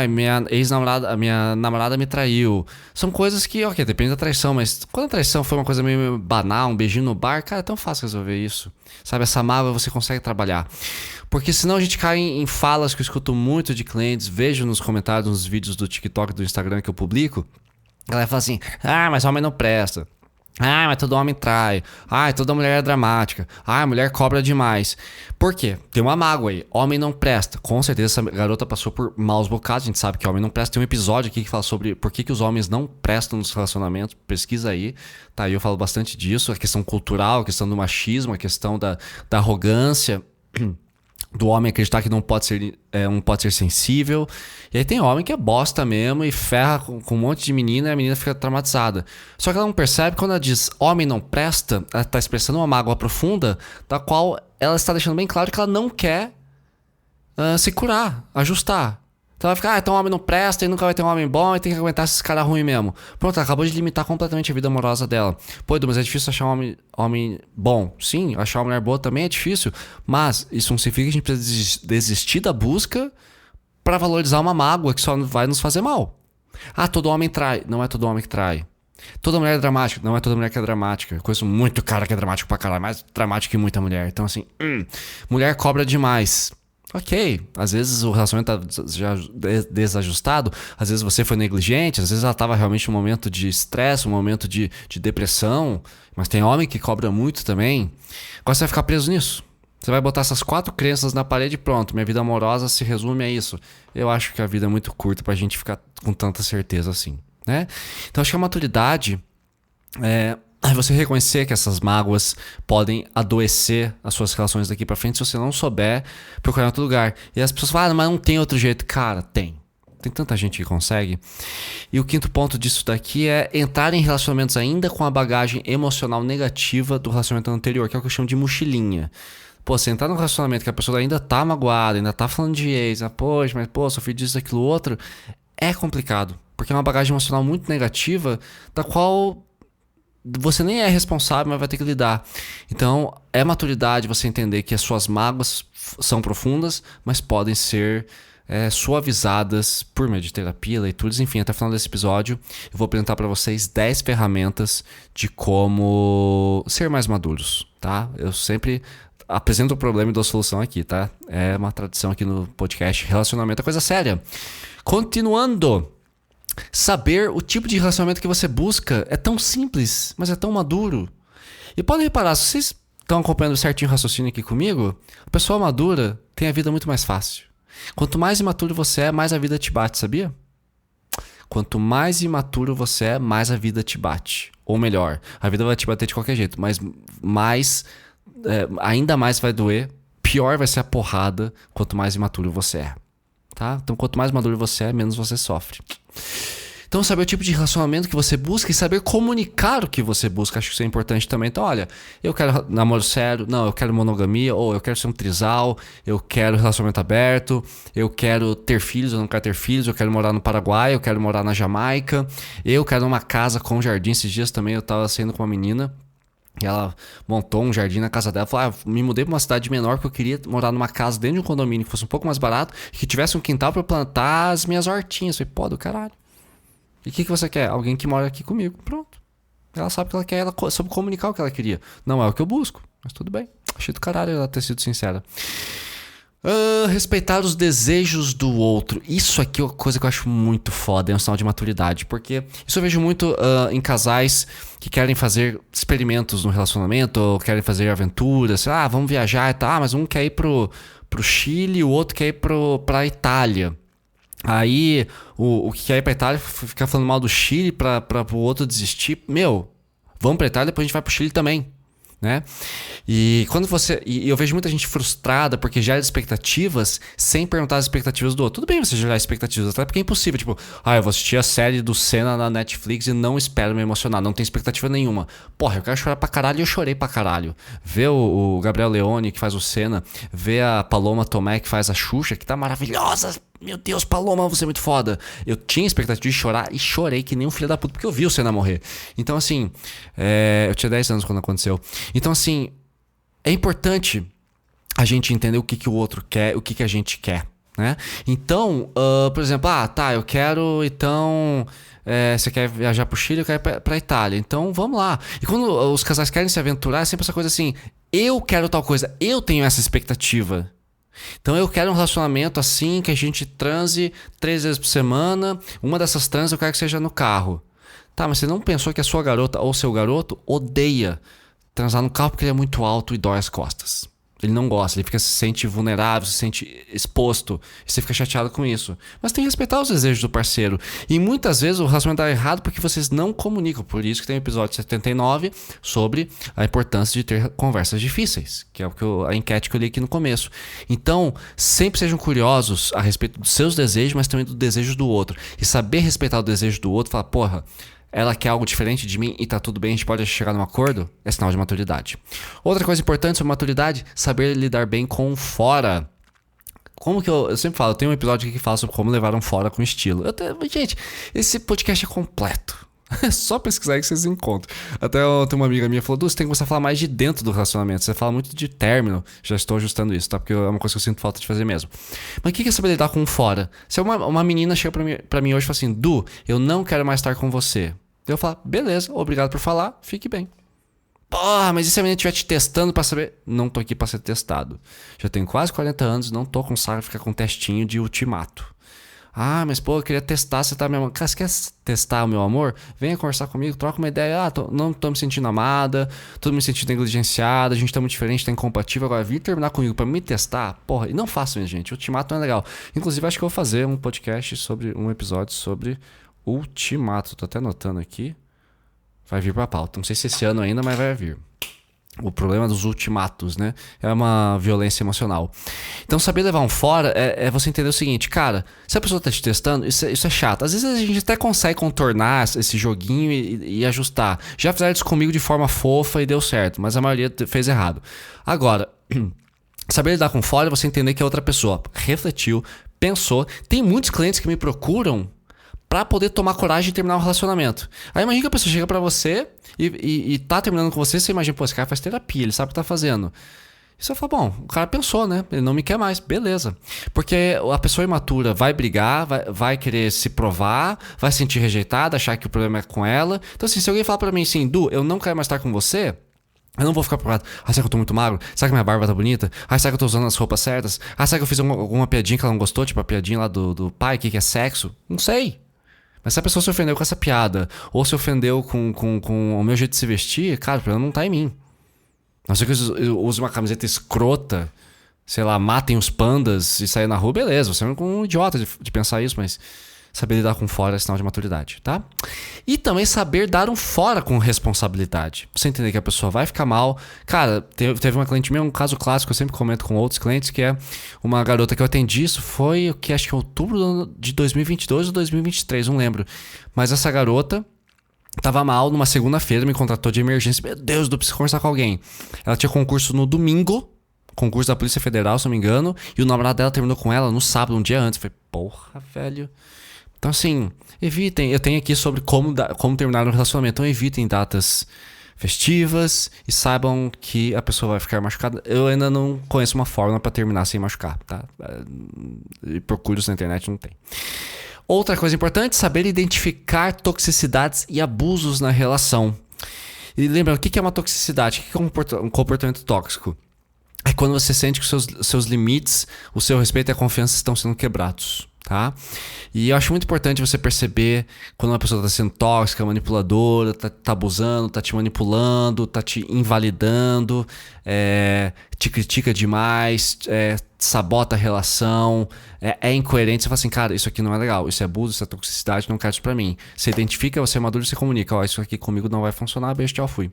Speaker 1: minha namorada me traiu. São coisas que, ok, depende da traição, mas quando a traição foi uma coisa meio banal, um beijinho no bar, cara, é tão fácil resolver isso. Sabe, essa mágoa você consegue trabalhar. Porque senão a gente cai em falas que eu escuto muito de clientes, vejo nos comentários, nos vídeos do TikTok, do Instagram que eu publico. Ela fala assim, mas homem não presta. Mas todo homem trai. Toda mulher é dramática. A mulher cobra demais. Por quê? Tem uma mágoa aí. Homem não presta. Com certeza essa garota passou por maus bocados. A gente sabe que homem não presta. Tem um episódio aqui que fala sobre por que os homens não prestam nos relacionamentos. Pesquisa aí. Tá, aí eu falo bastante disso. A questão cultural, a questão do machismo, a questão da arrogância. Do homem acreditar que não pode ser sensível. E aí tem homem que é bosta mesmo e ferra com um monte de menina e a menina fica traumatizada. Só que ela não percebe quando ela diz homem não presta, ela está expressando uma mágoa profunda da qual ela está deixando bem claro que ela não quer se curar, ajustar. Então ela fica, então homem não presta e nunca vai ter um homem bom e tem que aguentar esses caras ruins mesmo. Pronto, ela acabou de limitar completamente a vida amorosa dela. Pô, Edu, mas é difícil achar um homem bom. Sim, achar uma mulher boa também é difícil. Mas isso não significa que a gente precisa desistir da busca pra valorizar uma mágoa que só vai nos fazer mal. Todo homem trai. Não é todo homem que trai. Toda mulher é dramática. Não é toda mulher que é dramática. Eu conheço muito cara que é dramático pra caralho. Mais dramático que muita mulher. Então assim, mulher cobra demais. Ok, às vezes o relacionamento tá já desajustado, às vezes você foi negligente, às vezes ela tava realmente num momento de estresse, um momento de depressão, mas tem homem que cobra muito também. Agora você vai ficar preso nisso. Você vai botar essas 4 crenças na parede e pronto, minha vida amorosa se resume a isso. Eu acho que a vida é muito curta pra gente ficar com tanta certeza assim, né? Então acho que a maturidade Aí você reconhecer que essas mágoas podem adoecer as suas relações daqui pra frente se você não souber procurar em outro lugar. E as pessoas falam, mas não tem outro jeito. Cara, tem. Tem tanta gente que consegue. E o quinto ponto disso daqui é entrar em relacionamentos ainda com a bagagem emocional negativa do relacionamento anterior, que é o que eu chamo de mochilinha. Pô, você entrar num relacionamento que a pessoa ainda tá magoada, ainda tá falando de ex, poxa, mas pô, sofri disso, aquilo, outro, é complicado. Porque é uma bagagem emocional muito negativa, da qual você nem é responsável, mas vai ter que lidar. Então, é maturidade você entender que as suas mágoas são profundas, mas podem ser suavizadas por meio de terapia, leituras, enfim. Até o final desse episódio, eu vou apresentar para vocês 10 ferramentas de como ser mais maduros, tá? Eu sempre apresento o problema e dou a solução aqui, tá? É uma tradição aqui no podcast. Relacionamento é coisa séria. Continuando. Saber o tipo de relacionamento que você busca é tão simples, mas é tão maduro. E podem reparar, se vocês estão acompanhando certinho o raciocínio aqui comigo, a pessoa madura tem a vida muito mais fácil. Quanto mais imaturo você é, mais a vida te bate, sabia? Quanto mais imaturo você é, mais a vida te bate. Ou melhor, a vida vai te bater de qualquer jeito, mas ainda mais vai doer, pior vai ser a porrada quanto mais imaturo você é. Tá? Então, quanto mais maduro você é, menos você sofre. Então, saber o tipo de relacionamento que você busca e saber comunicar o que você busca. Acho que isso é importante também. Então, olha, eu quero namoro sério, não, eu quero monogamia, ou eu quero ser um trisal, eu quero relacionamento aberto, eu quero ter filhos, eu não quero ter filhos, eu quero morar no Paraguai, eu quero morar na Jamaica, eu quero uma casa com jardim. Esses dias também eu tava saindo com uma menina, e ela montou um jardim na casa dela. Falou, me mudei pra uma cidade menor porque eu queria morar numa casa dentro de um condomínio que fosse um pouco mais barato e que tivesse um quintal pra eu plantar as minhas hortinhas. Eu falei, pô, do caralho. E o que você quer? Alguém que mora aqui comigo. Pronto. Ela sabe o que ela quer, ela soube comunicar o que ela queria. Não é o que eu busco, mas tudo bem. Achei do caralho ela ter sido sincera. Respeitar os desejos do outro. Isso aqui é uma coisa que eu acho muito foda, é um sinal de maturidade. Porque isso eu vejo muito em casais que querem fazer experimentos no relacionamento, ou querem fazer aventuras. Vamos viajar e tal. Mas um quer ir pro Chile, o outro quer ir pra Itália. Aí o que quer ir pra Itália fica falando mal do Chile pra o outro desistir. Meu, vamos pra Itália, depois a gente vai pro Chile também. Né? E quando eu vejo muita gente frustrada porque gera expectativas sem perguntar as expectativas do outro. Tudo bem você gerar expectativas, até porque é impossível. Tipo, eu vou assistir a série do Senna na Netflix e não espero me emocionar, não tenho expectativa nenhuma. Porra, eu quero chorar pra caralho e eu chorei pra caralho. Ver o Gabriel Leone, que faz o Senna, ver a Paloma Tomé, que faz a Xuxa, que tá maravilhosa. Meu Deus, Paloma, você é muito foda. Eu tinha expectativa de chorar e chorei que nem um filho da puta, porque eu vi o Senna morrer. Então, assim, eu tinha 10 anos quando aconteceu. Então, assim, é importante a gente entender o que o outro quer, o que a gente quer, né? Então, por exemplo, eu quero, então... você quer viajar pro Chile, eu quero ir pra Itália. Então, vamos lá. E quando os casais querem se aventurar, é sempre essa coisa assim, eu quero tal coisa, eu tenho essa expectativa. Então eu quero um relacionamento assim, que a gente transe 3 vezes por semana. Uma dessas transes eu quero que seja no carro. Tá, mas você não pensou que a sua garota ou seu garoto odeia transar no carro porque ele é muito alto e dói as costas. Ele não gosta, ele se sente vulnerável, se sente exposto. E você fica chateado com isso. Mas tem que respeitar os desejos do parceiro. E muitas vezes o relacionamento dá errado porque vocês não comunicam. Por isso que tem o episódio 79 sobre a importância de ter conversas difíceis. Que é a enquete que eu li aqui no começo. Então, sempre sejam curiosos a respeito dos seus desejos, mas também dos desejos do outro. E saber respeitar o desejo do outro, falar, porra... ela quer algo diferente de mim e tá tudo bem, a gente pode chegar num acordo, é sinal de maturidade. Outra coisa importante sobre maturidade, saber lidar bem com fora. Como que eu sempre falo, eu tenho um episódio aqui que fala sobre como levar um fora com estilo. Gente, esse podcast é completo. É só pesquisar aí que vocês encontram. Até tem uma amiga minha que falou, Du, você tem que começar a falar mais de dentro do relacionamento. Você fala muito de término. Já estou ajustando isso, tá? Porque é uma coisa que eu sinto falta de fazer mesmo. Mas o que é saber lidar com fora? Se uma menina chega pra mim hoje e fala assim, Du, eu não quero mais estar com você. Eu falo, beleza, obrigado por falar, fique bem. Porra, mas e se a menina estiver te testando pra saber? Não tô aqui pra ser testado. Já tenho quase 40 anos, não tô com saco de ficar com testinho de ultimato. Mas pô, eu queria testar se tá me amando. Cara, você quer testar o meu amor? Venha conversar comigo, troca uma ideia. Não tô me sentindo amada, tô me sentindo negligenciada, a gente tá muito diferente, tá incompatível. Agora, vir terminar comigo pra me testar? Porra, e não façam isso, gente. Ultimato não é legal. Inclusive, acho que eu vou fazer um podcast um episódio sobre ultimato. Tô até anotando aqui. Vai vir pra pauta. Não sei se esse ano ainda, mas vai vir. O problema dos ultimatos, né? É uma violência emocional. Então, saber levar um fora é você entender o seguinte, cara, se a pessoa tá te testando, isso é chato. Às vezes a gente até consegue contornar esse joguinho e ajustar. Já fizeram isso comigo de forma fofa e deu certo, mas a maioria fez errado. Agora, saber lidar com fora é você entender que a outra pessoa refletiu, pensou. Tem muitos clientes que me procuram pra poder tomar coragem e terminar um relacionamento. Aí imagina que a pessoa chega pra você e tá terminando com você imagina, pô, esse cara faz terapia, ele sabe o que tá fazendo. E você fala, bom, o cara pensou, né? Ele não me quer mais, beleza. Porque a pessoa imatura vai brigar, vai querer se provar, vai se sentir rejeitada, achar que o problema é com ela. Então assim, se alguém falar pra mim assim, Du, eu não quero mais estar com você, eu não vou ficar preocupado. Ah, será que eu tô muito magro? Será que minha barba tá bonita? Ah, será que eu tô usando as roupas certas? Ah, será que eu fiz alguma piadinha que ela não gostou? Tipo a piadinha lá do pai, que é sexo? Não sei. Mas se a pessoa se ofendeu com essa piada, ou se ofendeu com o meu jeito de se vestir, cara, o problema não tá em mim. A não ser que eu use uma camiseta escrota, sei lá, matem os pandas e sair na rua, beleza. Você é um idiota de pensar isso, mas saber lidar com fora é sinal de maturidade, tá? E também saber dar um fora com responsabilidade. Você entender que a pessoa vai ficar mal. Cara, teve uma cliente minha, um caso clássico, eu sempre comento com outros clientes, que é uma garota que eu atendi, isso foi, que acho que outubro de 2022 ou 2023, não lembro. Mas essa garota tava mal numa segunda-feira, me contratou de emergência. Meu Deus, eu preciso conversar com alguém. Ela tinha concurso no domingo, concurso da Polícia Federal, se não me engano, e o namorado dela terminou com ela no sábado, um dia antes. Eu falei, porra, velho. Então assim, evitem, eu tenho aqui sobre como terminar um relacionamento, então evitem datas festivas e saibam que a pessoa vai ficar machucada. Eu ainda não conheço uma forma pra terminar sem machucar, tá? Procure isso na internet, não tem. Outra coisa importante, saber identificar toxicidades e abusos na relação. E lembra, o que é uma toxicidade? O que é um comportamento tóxico? É quando você sente que os seus limites, o seu respeito e a confiança estão sendo quebrados. Tá? E eu acho muito importante você perceber quando uma pessoa está sendo tóxica, manipuladora, tá abusando, tá te manipulando, tá te invalidando, te critica demais, sabota a relação, é incoerente. Você fala assim, cara, isso aqui não é legal, isso é abuso, isso é toxicidade, não quero isso pra mim. Você identifica, você é maduro e você comunica, ó, isso aqui comigo não vai funcionar, beijo, tchau, fui.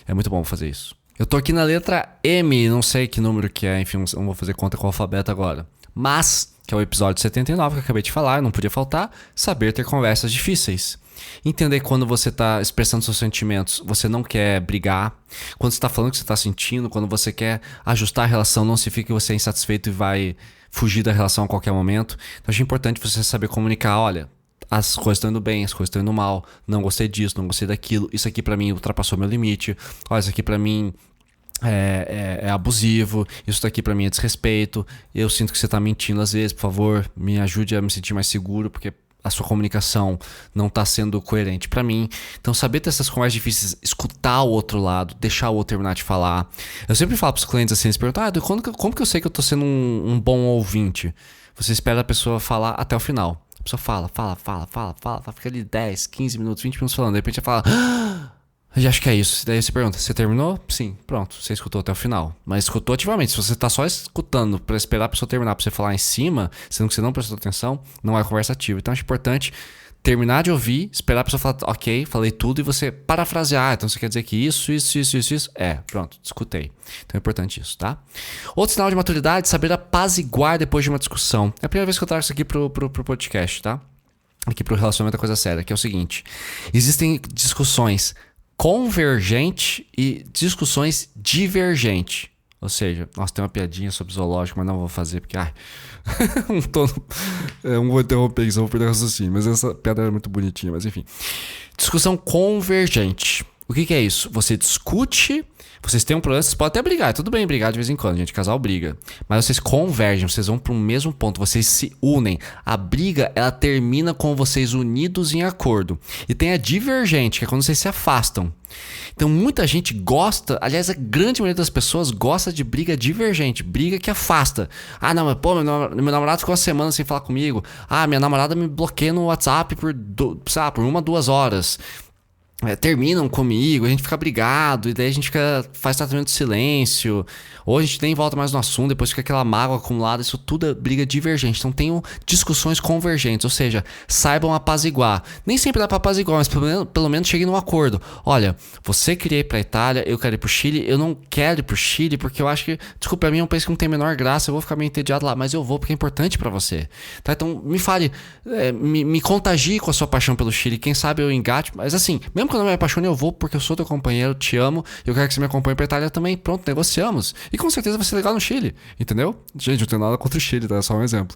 Speaker 1: É muito bom fazer isso. Eu tô aqui na letra M, não sei que número que é, enfim, não vou fazer conta com o alfabeto agora. Mas, que é o episódio 79 que eu acabei de falar, não podia faltar, saber ter conversas difíceis. Entender quando você está expressando seus sentimentos, você não quer brigar. Quando você está falando o que você está sentindo, quando você quer ajustar a relação, não significa que você é insatisfeito e vai fugir da relação a qualquer momento. Então, acho importante você saber comunicar, olha, as coisas estão indo bem, as coisas estão indo mal, não gostei disso, não gostei daquilo, isso aqui pra mim ultrapassou meu limite, olha, isso aqui pra mim é abusivo, isso daqui pra mim é desrespeito, eu sinto que você tá mentindo às vezes, por favor, me ajude a me sentir mais seguro, porque a sua comunicação não tá sendo coerente pra mim. Então saber ter essas conversas difíceis, escutar o outro lado, deixar o outro terminar de falar. Eu sempre falo pros clientes assim, eles perguntam, como que eu sei que eu tô sendo um bom ouvinte? Você espera a pessoa falar até o final. A pessoa fala, fica ali 10, 15 minutos, 20 minutos falando, de repente ela fala, já acho que é isso. Daí você pergunta, você terminou? Sim, pronto, você escutou até o final. Mas escutou ativamente. Se você tá só escutando pra esperar a pessoa terminar, pra você falar em cima, sendo que você não prestou atenção, não é conversa ativa. Então acho importante terminar de ouvir, esperar a pessoa falar, ok, falei tudo, e você parafrasear. Então você quer dizer que isso. Pronto, escutei. Então é importante isso, tá? Outro sinal de maturidade, saber apaziguar depois de uma discussão. É a primeira vez que eu trago isso aqui pro podcast, tá? Aqui pro relacionamento é coisa séria, que é o seguinte. Existem discussões convergente e discussões divergente. Ou seja, nossa, tem uma piadinha sobre zoológico, mas não vou fazer porque não vou interromper isso, eu vou perder o raciocínio. Mas essa piada era muito bonitinha, mas enfim. Discussão convergente. O que é isso? Você discute, vocês têm um problema, vocês podem até brigar, tudo bem brigar de vez em quando, gente, casal briga. Mas vocês convergem, vocês vão para um mesmo ponto, vocês se unem. A briga, ela termina com vocês unidos em acordo. E tem a divergente, que é quando vocês se afastam. Então muita gente gosta, aliás a grande maioria das pessoas gosta de briga divergente, briga que afasta. Ah não, mas pô, meu namorado ficou uma semana sem falar comigo. Ah, minha namorada me bloqueia no WhatsApp por 1 a 2 horas. terminam comigo, a gente fica brigado, e daí a gente faz tratamento de silêncio, ou a gente nem volta mais no assunto, depois fica aquela mágoa acumulada, isso tudo é briga divergente. Então tenham discussões convergentes, ou seja, saibam apaziguar. Nem sempre dá pra apaziguar, mas pelo menos cheguem num acordo. Olha, você queria ir pra Itália, eu quero ir pro Chile, eu não quero ir pro Chile, porque eu acho que, desculpa, pra mim é um país que não tem a menor graça, eu vou ficar meio entediado lá, mas eu vou porque é importante pra você. Tá? Então me fale, me contagie com a sua paixão pelo Chile, quem sabe eu engate, mas assim, mesmo que eu não me apaixone, eu vou porque eu sou teu companheiro, te amo, eu quero que você me acompanhe pra Itália também. Pronto, negociamos. E com certeza vai ser legal no Chile, entendeu? Gente, não tenho nada contra o Chile, tá? É só um exemplo.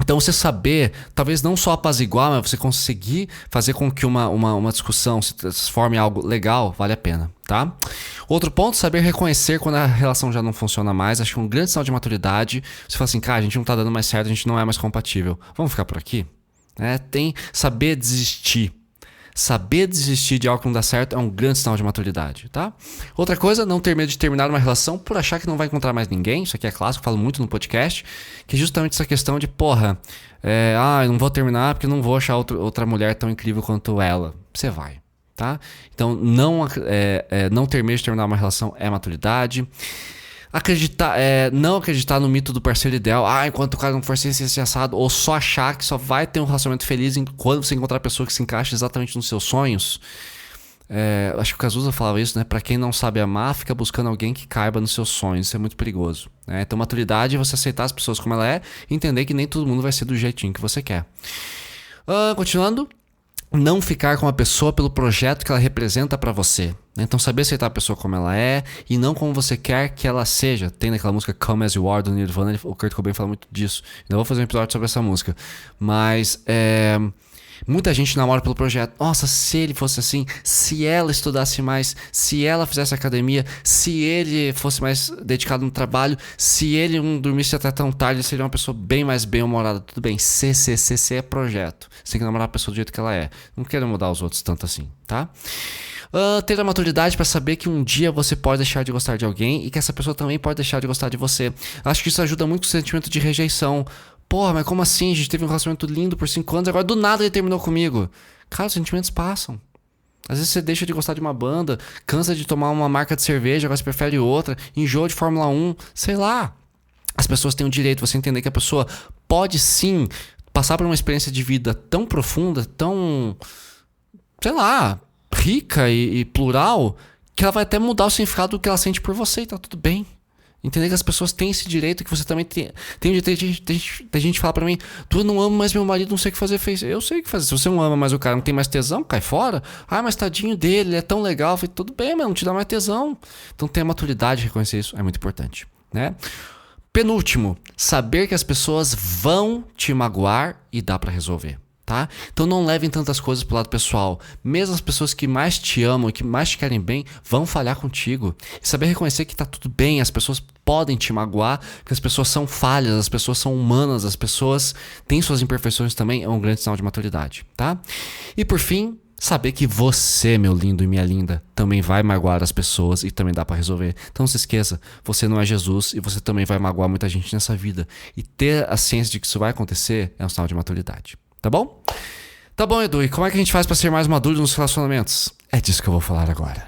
Speaker 1: Então você saber, talvez não só apaziguar, mas você conseguir fazer com que uma discussão se transforme em algo legal, vale a pena, tá? Outro ponto, saber reconhecer quando a relação já não funciona mais. Acho que é um grande sinal de maturidade. Você fala assim, cara, a gente não tá dando mais certo, a gente não é mais compatível. Vamos ficar por aqui? Tem saber desistir. Saber desistir de algo que não dá certo é um grande sinal de maturidade, tá? Outra coisa, não ter medo de terminar uma relação por achar que não vai encontrar mais ninguém. Isso aqui é clássico, falo muito no podcast. Que é justamente essa questão de, eu não vou terminar porque não vou achar outra mulher tão incrível quanto ela. Você vai, tá? Então, não ter medo de terminar uma relação é maturidade. Não acreditar no mito do parceiro ideal. Enquanto o cara não for esse assado. Ou só achar que só vai ter um relacionamento feliz quando você encontrar a pessoa que se encaixa exatamente nos seus sonhos. Acho que o Cazuza falava isso, né? Pra quem não sabe amar, fica buscando alguém que caiba nos seus sonhos. Isso é muito perigoso, né? Então maturidade é você aceitar as pessoas como ela é e entender que nem todo mundo vai ser do jeitinho que você quer. Continuando. Não ficar com a pessoa pelo projeto que ela representa pra você. Então saber aceitar a pessoa como ela é e não como você quer que ela seja. Tem naquela música Come As You Are do Nirvana, o Kurt Cobain fala muito disso. Ainda vou fazer um episódio sobre essa música. Mas muita gente namora pelo projeto. Nossa, se ele fosse assim, se ela estudasse mais, se ela fizesse academia, se ele fosse mais dedicado no trabalho, se ele não dormisse até tão tarde, ele seria uma pessoa bem mais bem-humorada. Tudo bem, C é projeto. Você tem que namorar a pessoa do jeito que ela é. Não quero mudar os outros tanto assim, tá? Ter a maturidade pra saber que um dia você pode deixar de gostar de alguém e que essa pessoa também pode deixar de gostar de você. Acho que isso ajuda muito com o sentimento de rejeição. Porra, mas como assim? A gente teve um relacionamento lindo por 5 anos, agora do nada ele terminou comigo. Cara, os sentimentos passam. Às vezes você deixa de gostar de uma banda, cansa de tomar uma marca de cerveja, agora você prefere outra, enjoa de Fórmula 1, sei lá. As pessoas têm o direito de você entender que a pessoa pode sim passar por uma experiência de vida tão profunda, tão, sei lá, rica e plural, que ela vai até mudar o significado do que ela sente por você e tá tudo bem. Entender que as pessoas têm esse direito, que você também tem o direito. Tem gente que fala pra mim, tu não ama mais meu marido, não sei o que fazer. Eu sei o que fazer. Se você não ama mais o cara, não tem mais tesão, cai fora. Mas tadinho dele, ele é tão legal. Eu falei, tudo bem, mas não te dá mais tesão. Então ter a maturidade de reconhecer isso é muito importante, né? Penúltimo, saber que as pessoas vão te magoar e dá pra resolver. Tá? Então não levem tantas coisas pro lado pessoal. Mesmo as pessoas que mais te amam e que mais te querem bem vão falhar contigo. E saber reconhecer que tá tudo bem, as pessoas podem te magoar, que as pessoas são falhas, as pessoas são humanas, as pessoas têm suas imperfeições também, é um grande sinal de maturidade, tá? E por fim, saber que você, meu lindo e minha linda, também vai magoar as pessoas e também dá pra resolver. Então não se esqueça, você não é Jesus e você também vai magoar muita gente nessa vida. E ter a ciência de que isso vai acontecer é um sinal de maturidade. Tá bom? Tá bom, Edu. E como é que a gente faz pra ser mais maduro nos relacionamentos? É disso que eu vou falar agora.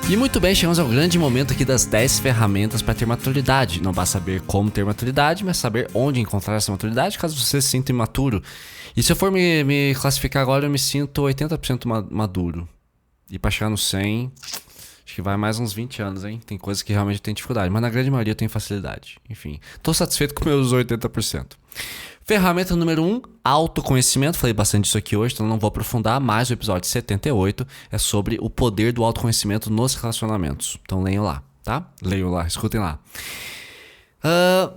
Speaker 1: E muito bem, chegamos ao grande momento aqui das 10 ferramentas para ter maturidade. Não basta saber como ter maturidade, mas saber onde encontrar essa maturidade caso você se sinta imaturo. E se eu for me classificar agora, eu me sinto 80% maduro. E para chegar no 100, acho que vai mais uns 20 anos, hein? Tem coisas que realmente tem dificuldade, mas na grande maioria eu tenho facilidade. Enfim, tô satisfeito com meus 80%. Ferramenta número 1, autoconhecimento. Falei bastante disso aqui hoje, então não vou aprofundar, mas o episódio 78 é sobre o poder do autoconhecimento nos relacionamentos. Então leiam lá, tá? Leiam lá, escutem lá.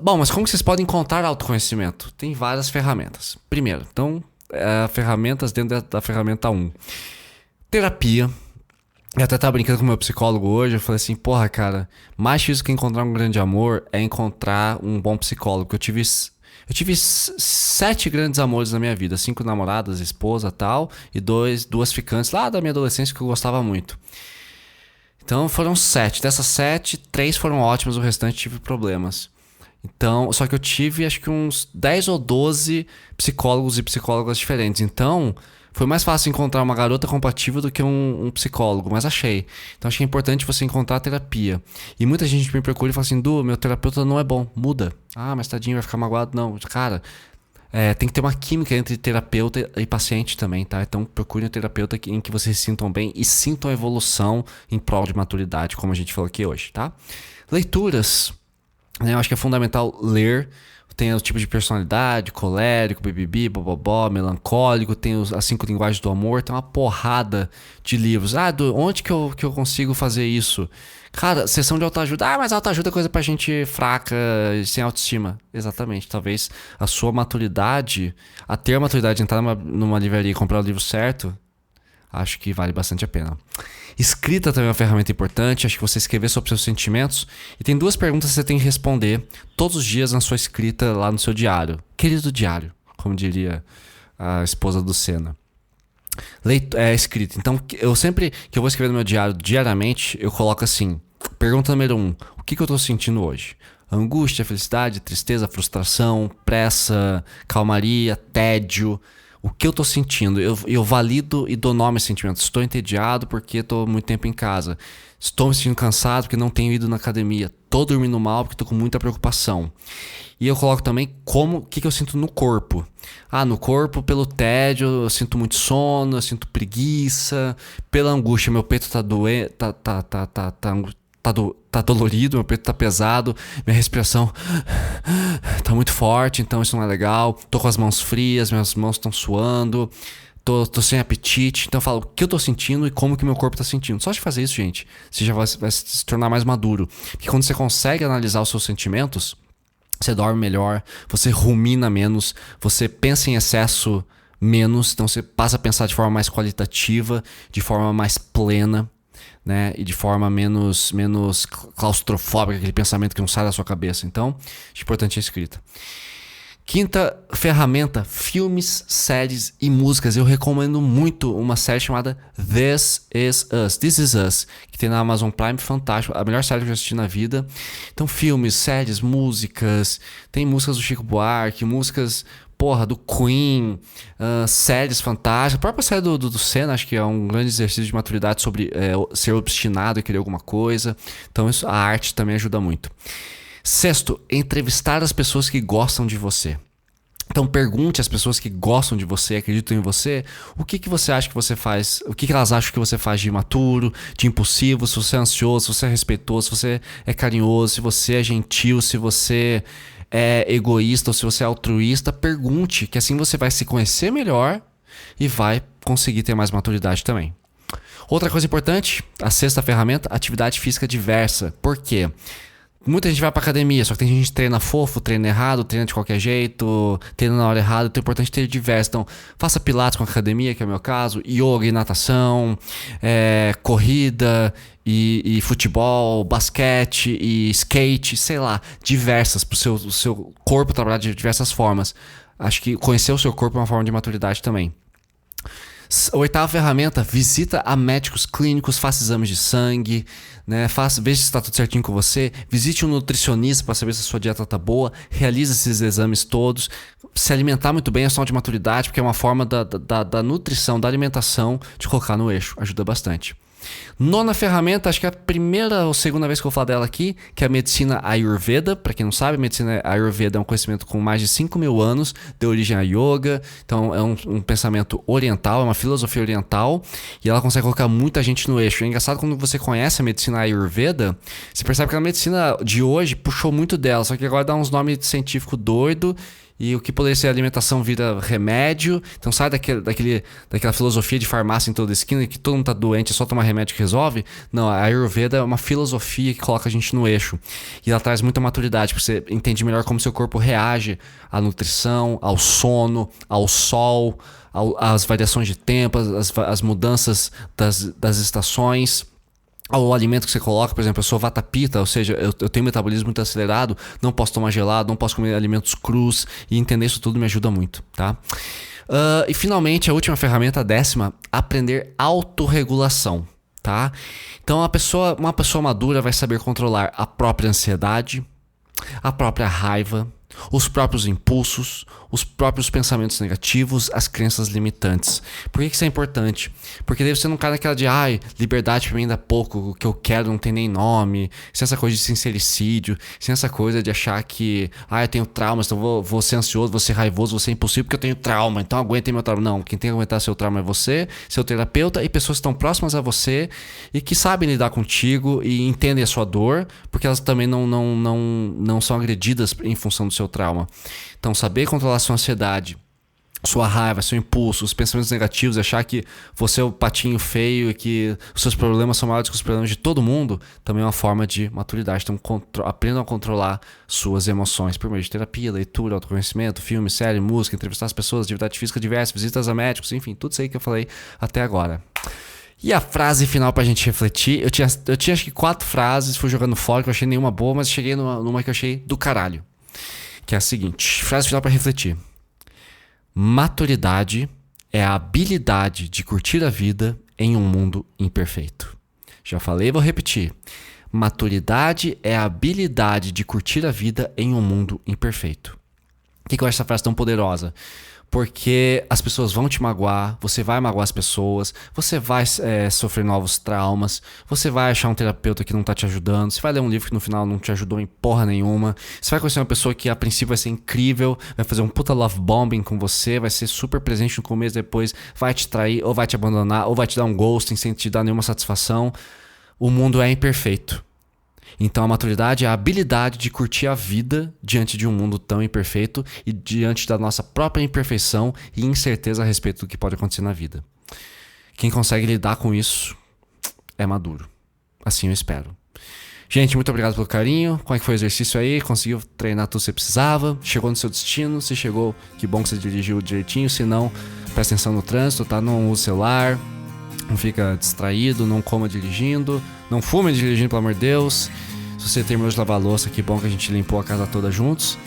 Speaker 1: Bom, mas como vocês podem encontrar autoconhecimento? Tem várias ferramentas. Primeiro, então, ferramentas dentro da ferramenta 1. Terapia. Eu até tava brincando com o meu psicólogo hoje, eu falei assim, porra, cara, mais difícil que encontrar um grande amor é encontrar um bom psicólogo. Eu tive 7 grandes amores na minha vida, 5 namoradas, esposa, tal, e 2 ficantes lá da minha adolescência que eu gostava muito. Então foram 7. Dessas 7, 3 foram ótimas, o restante tive problemas. Então, só que eu tive acho que uns 10 ou 12 psicólogos e psicólogas diferentes. Então, foi mais fácil encontrar uma garota compatível do que um psicólogo, mas achei. Então, acho que é importante você encontrar a terapia. E muita gente me procura e fala assim: Du, meu terapeuta não é bom, muda. Ah, mas tadinho, vai ficar magoado. Não, cara, tem que ter uma química entre terapeuta e paciente também, tá? Então, procure um terapeuta em que vocês se sintam bem e sintam a evolução em prol de maturidade, como a gente falou aqui hoje, tá? Leituras. Eu acho que é fundamental ler. Tem o tipo de personalidade, colérico, bibibi, bobobó, melancólico, tem as 5 linguagens do amor, tem uma porrada de livros. Onde que eu consigo fazer isso? Cara, sessão de autoajuda. Mas autoajuda é coisa pra gente fraca e sem autoestima. Exatamente. Talvez a sua maturidade, a ter a maturidade de entrar numa livraria e comprar o livro certo, acho que vale bastante a pena. Escrita também é uma ferramenta importante. Acho que você escrever sobre seus sentimentos. E tem 2 perguntas que você tem que responder todos os dias na sua escrita lá no seu diário. Querido diário, como diria a esposa do Senna. Escrita. Então, eu sempre que eu vou escrever no meu diário diariamente, eu coloco assim: pergunta número 1. O que eu tô sentindo hoje? Angústia, felicidade, tristeza, frustração, pressa, calmaria, tédio. O que eu tô sentindo? Eu valido e dou nome aos sentimentos. Estou entediado porque estou muito tempo em casa. Estou me sentindo cansado porque não tenho ido na academia. Estou dormindo mal porque estou com muita preocupação. E eu coloco também o que eu sinto no corpo. No corpo, pelo tédio, eu sinto muito sono, eu sinto preguiça. Pela angústia, meu peito tá doendo, tá dolorido, meu peito tá pesado, minha respiração tá muito forte, então isso não é legal. Tô com as mãos frias, minhas mãos estão suando, tô sem apetite. Então eu falo o que eu tô sentindo e como que meu corpo tá sentindo. Só de fazer isso, gente, você já vai se tornar mais maduro. Porque quando você consegue analisar os seus sentimentos, você dorme melhor, você rumina menos, você pensa em excesso menos, então você passa a pensar de forma mais qualitativa, de forma mais plena, né? E de forma menos claustrofóbica, aquele pensamento que não sai da sua cabeça. Então, acho importante a escrita. 5ª ferramenta: filmes, séries e músicas. Eu recomendo muito uma série chamada This Is Us. This Is Us, que tem na Amazon Prime, fantástico. A melhor série que eu já assisti na vida. Então, filmes, séries, músicas. Tem músicas do Chico Buarque, músicas do Queen, séries fantásticas. A própria série do Senna, acho que é um grande exercício de maturidade sobre ser obstinado e querer alguma coisa. Então a arte também ajuda muito. 6º, entrevistar as pessoas que gostam de você. Então pergunte às pessoas que gostam de você, acreditam em você, o que você acha que você faz, o que elas acham que você faz de imaturo, de impulsivo, se você é ansioso, se você é respeitoso, se você é carinhoso, se você é gentil, se você é egoísta ou se você é altruísta. Pergunte, que assim você vai se conhecer melhor e vai conseguir ter mais maturidade também. Outra coisa importante, a 6ª ferramenta: atividade física diversa. Por quê? Muita gente vai pra academia, só que tem gente que treina fofo, treina errado, treina de qualquer jeito, treina na hora errada. Então é importante ter diverso. Então, faça pilates com academia, que é o meu caso, yoga e natação, corrida e futebol, basquete e skate, sei lá, diversas, pro seu corpo trabalhar de diversas formas. Acho que conhecer o seu corpo é uma forma de maturidade também. 8ª ferramenta: visita a médicos clínicos, faça exames de sangue, né? Veja se está tudo certinho com você. Visite um nutricionista para saber se a sua dieta está boa. Realize esses exames todos. Se alimentar muito bem é sinal de maturidade, porque é uma forma da nutrição, da alimentação, de colocar no eixo. Ajuda bastante. 9ª ferramenta, acho que é a primeira ou segunda vez que eu vou falar dela aqui, que é a medicina Ayurveda. Para quem não sabe, a medicina Ayurveda é um conhecimento com mais de 5.000 anos, deu origem a yoga. Então é um pensamento oriental, é uma filosofia oriental, e ela consegue colocar muita gente no eixo. É engraçado quando você conhece a medicina Ayurveda, você percebe que a medicina de hoje puxou muito dela, só que agora dá uns nomes científicos doidos. E o que poderia ser alimentação vira remédio. Então sai daquela filosofia de farmácia em toda esquina, que todo mundo tá doente, é só tomar remédio que resolve. Não, a Ayurveda é uma filosofia que coloca a gente no eixo. E ela traz muita maturidade, porque você entende melhor como seu corpo reage à nutrição, ao sono, ao sol, às variações de tempo, as mudanças das estações. Ao alimento que você coloca. Por exemplo, eu sou vata pitta, ou seja, eu tenho um metabolismo muito acelerado, não posso tomar gelado, não posso comer alimentos crus, e entender isso tudo me ajuda muito, tá? E finalmente, a última ferramenta, a 10ª, aprender autorregulação, tá? Então uma pessoa madura vai saber controlar a própria ansiedade, a própria raiva, os próprios impulsos, os próprios pensamentos negativos, as crenças limitantes. Por que isso é importante? Porque daí você não cai naquela de liberdade pra mim ainda pouco, o que eu quero não tem nem nome, sem essa coisa de sincericídio, sem essa coisa de achar que eu tenho traumas, então vou ser ansioso, vou ser raivoso, vou ser impulsivo porque eu tenho trauma, então aguentem meu trauma. Não, quem tem que aguentar seu trauma é você, seu terapeuta e pessoas que estão próximas a você e que sabem lidar contigo e entendem a sua dor, porque elas também não são agredidas em função do seu trauma. Então, saber controlar sua ansiedade, sua raiva, seu impulso, os pensamentos negativos, achar que você é o patinho feio e que os seus problemas são maiores que os problemas de todo mundo, também é uma forma de maturidade. Então, aprendam a controlar suas emoções por meio de terapia, leitura, autoconhecimento, filme, série, música, entrevistar as pessoas, atividade física diversa, visitas a médicos, enfim, tudo isso aí que eu falei até agora. E a frase final pra gente refletir, eu tinha acho que 4 frases, fui jogando fora, que eu achei nenhuma boa, mas cheguei numa que eu achei do caralho. Que é a seguinte, frase final pra refletir. Maturidade é a habilidade de curtir a vida em um mundo imperfeito. Já falei, vou repetir. Maturidade é a habilidade de curtir a vida em um mundo imperfeito. Por que eu acho essa frase tão poderosa? Porque as pessoas vão te magoar, você vai magoar as pessoas, você vai sofrer novos traumas, você vai achar um terapeuta que não tá te ajudando, você vai ler um livro que no final não te ajudou em porra nenhuma, você vai conhecer uma pessoa que a princípio vai ser incrível, vai fazer um puta love bombing com você, vai ser super presente no começo, depois vai te trair, ou vai te abandonar, ou vai te dar um ghosting sem te dar nenhuma satisfação. O mundo é imperfeito. Então a maturidade é a habilidade de curtir a vida diante de um mundo tão imperfeito e diante da nossa própria imperfeição e incerteza a respeito do que pode acontecer na vida. Quem consegue lidar com isso é maduro. Assim eu espero. Gente, muito obrigado pelo carinho. Como é que foi o exercício aí? Conseguiu treinar tudo que você precisava? Chegou no seu destino? Se chegou, que bom que você dirigiu direitinho. Se não, presta atenção no trânsito, tá? Não use celular, não fica distraído, não coma dirigindo, não fume dirigindo, pelo amor de Deus. Se você terminou de lavar a louça, que bom que a gente limpou a casa toda juntos.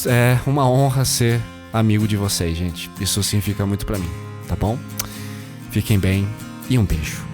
Speaker 1: É uma honra ser amigo de vocês, gente. Isso significa muito pra mim, tá bom? Fiquem bem e um beijo.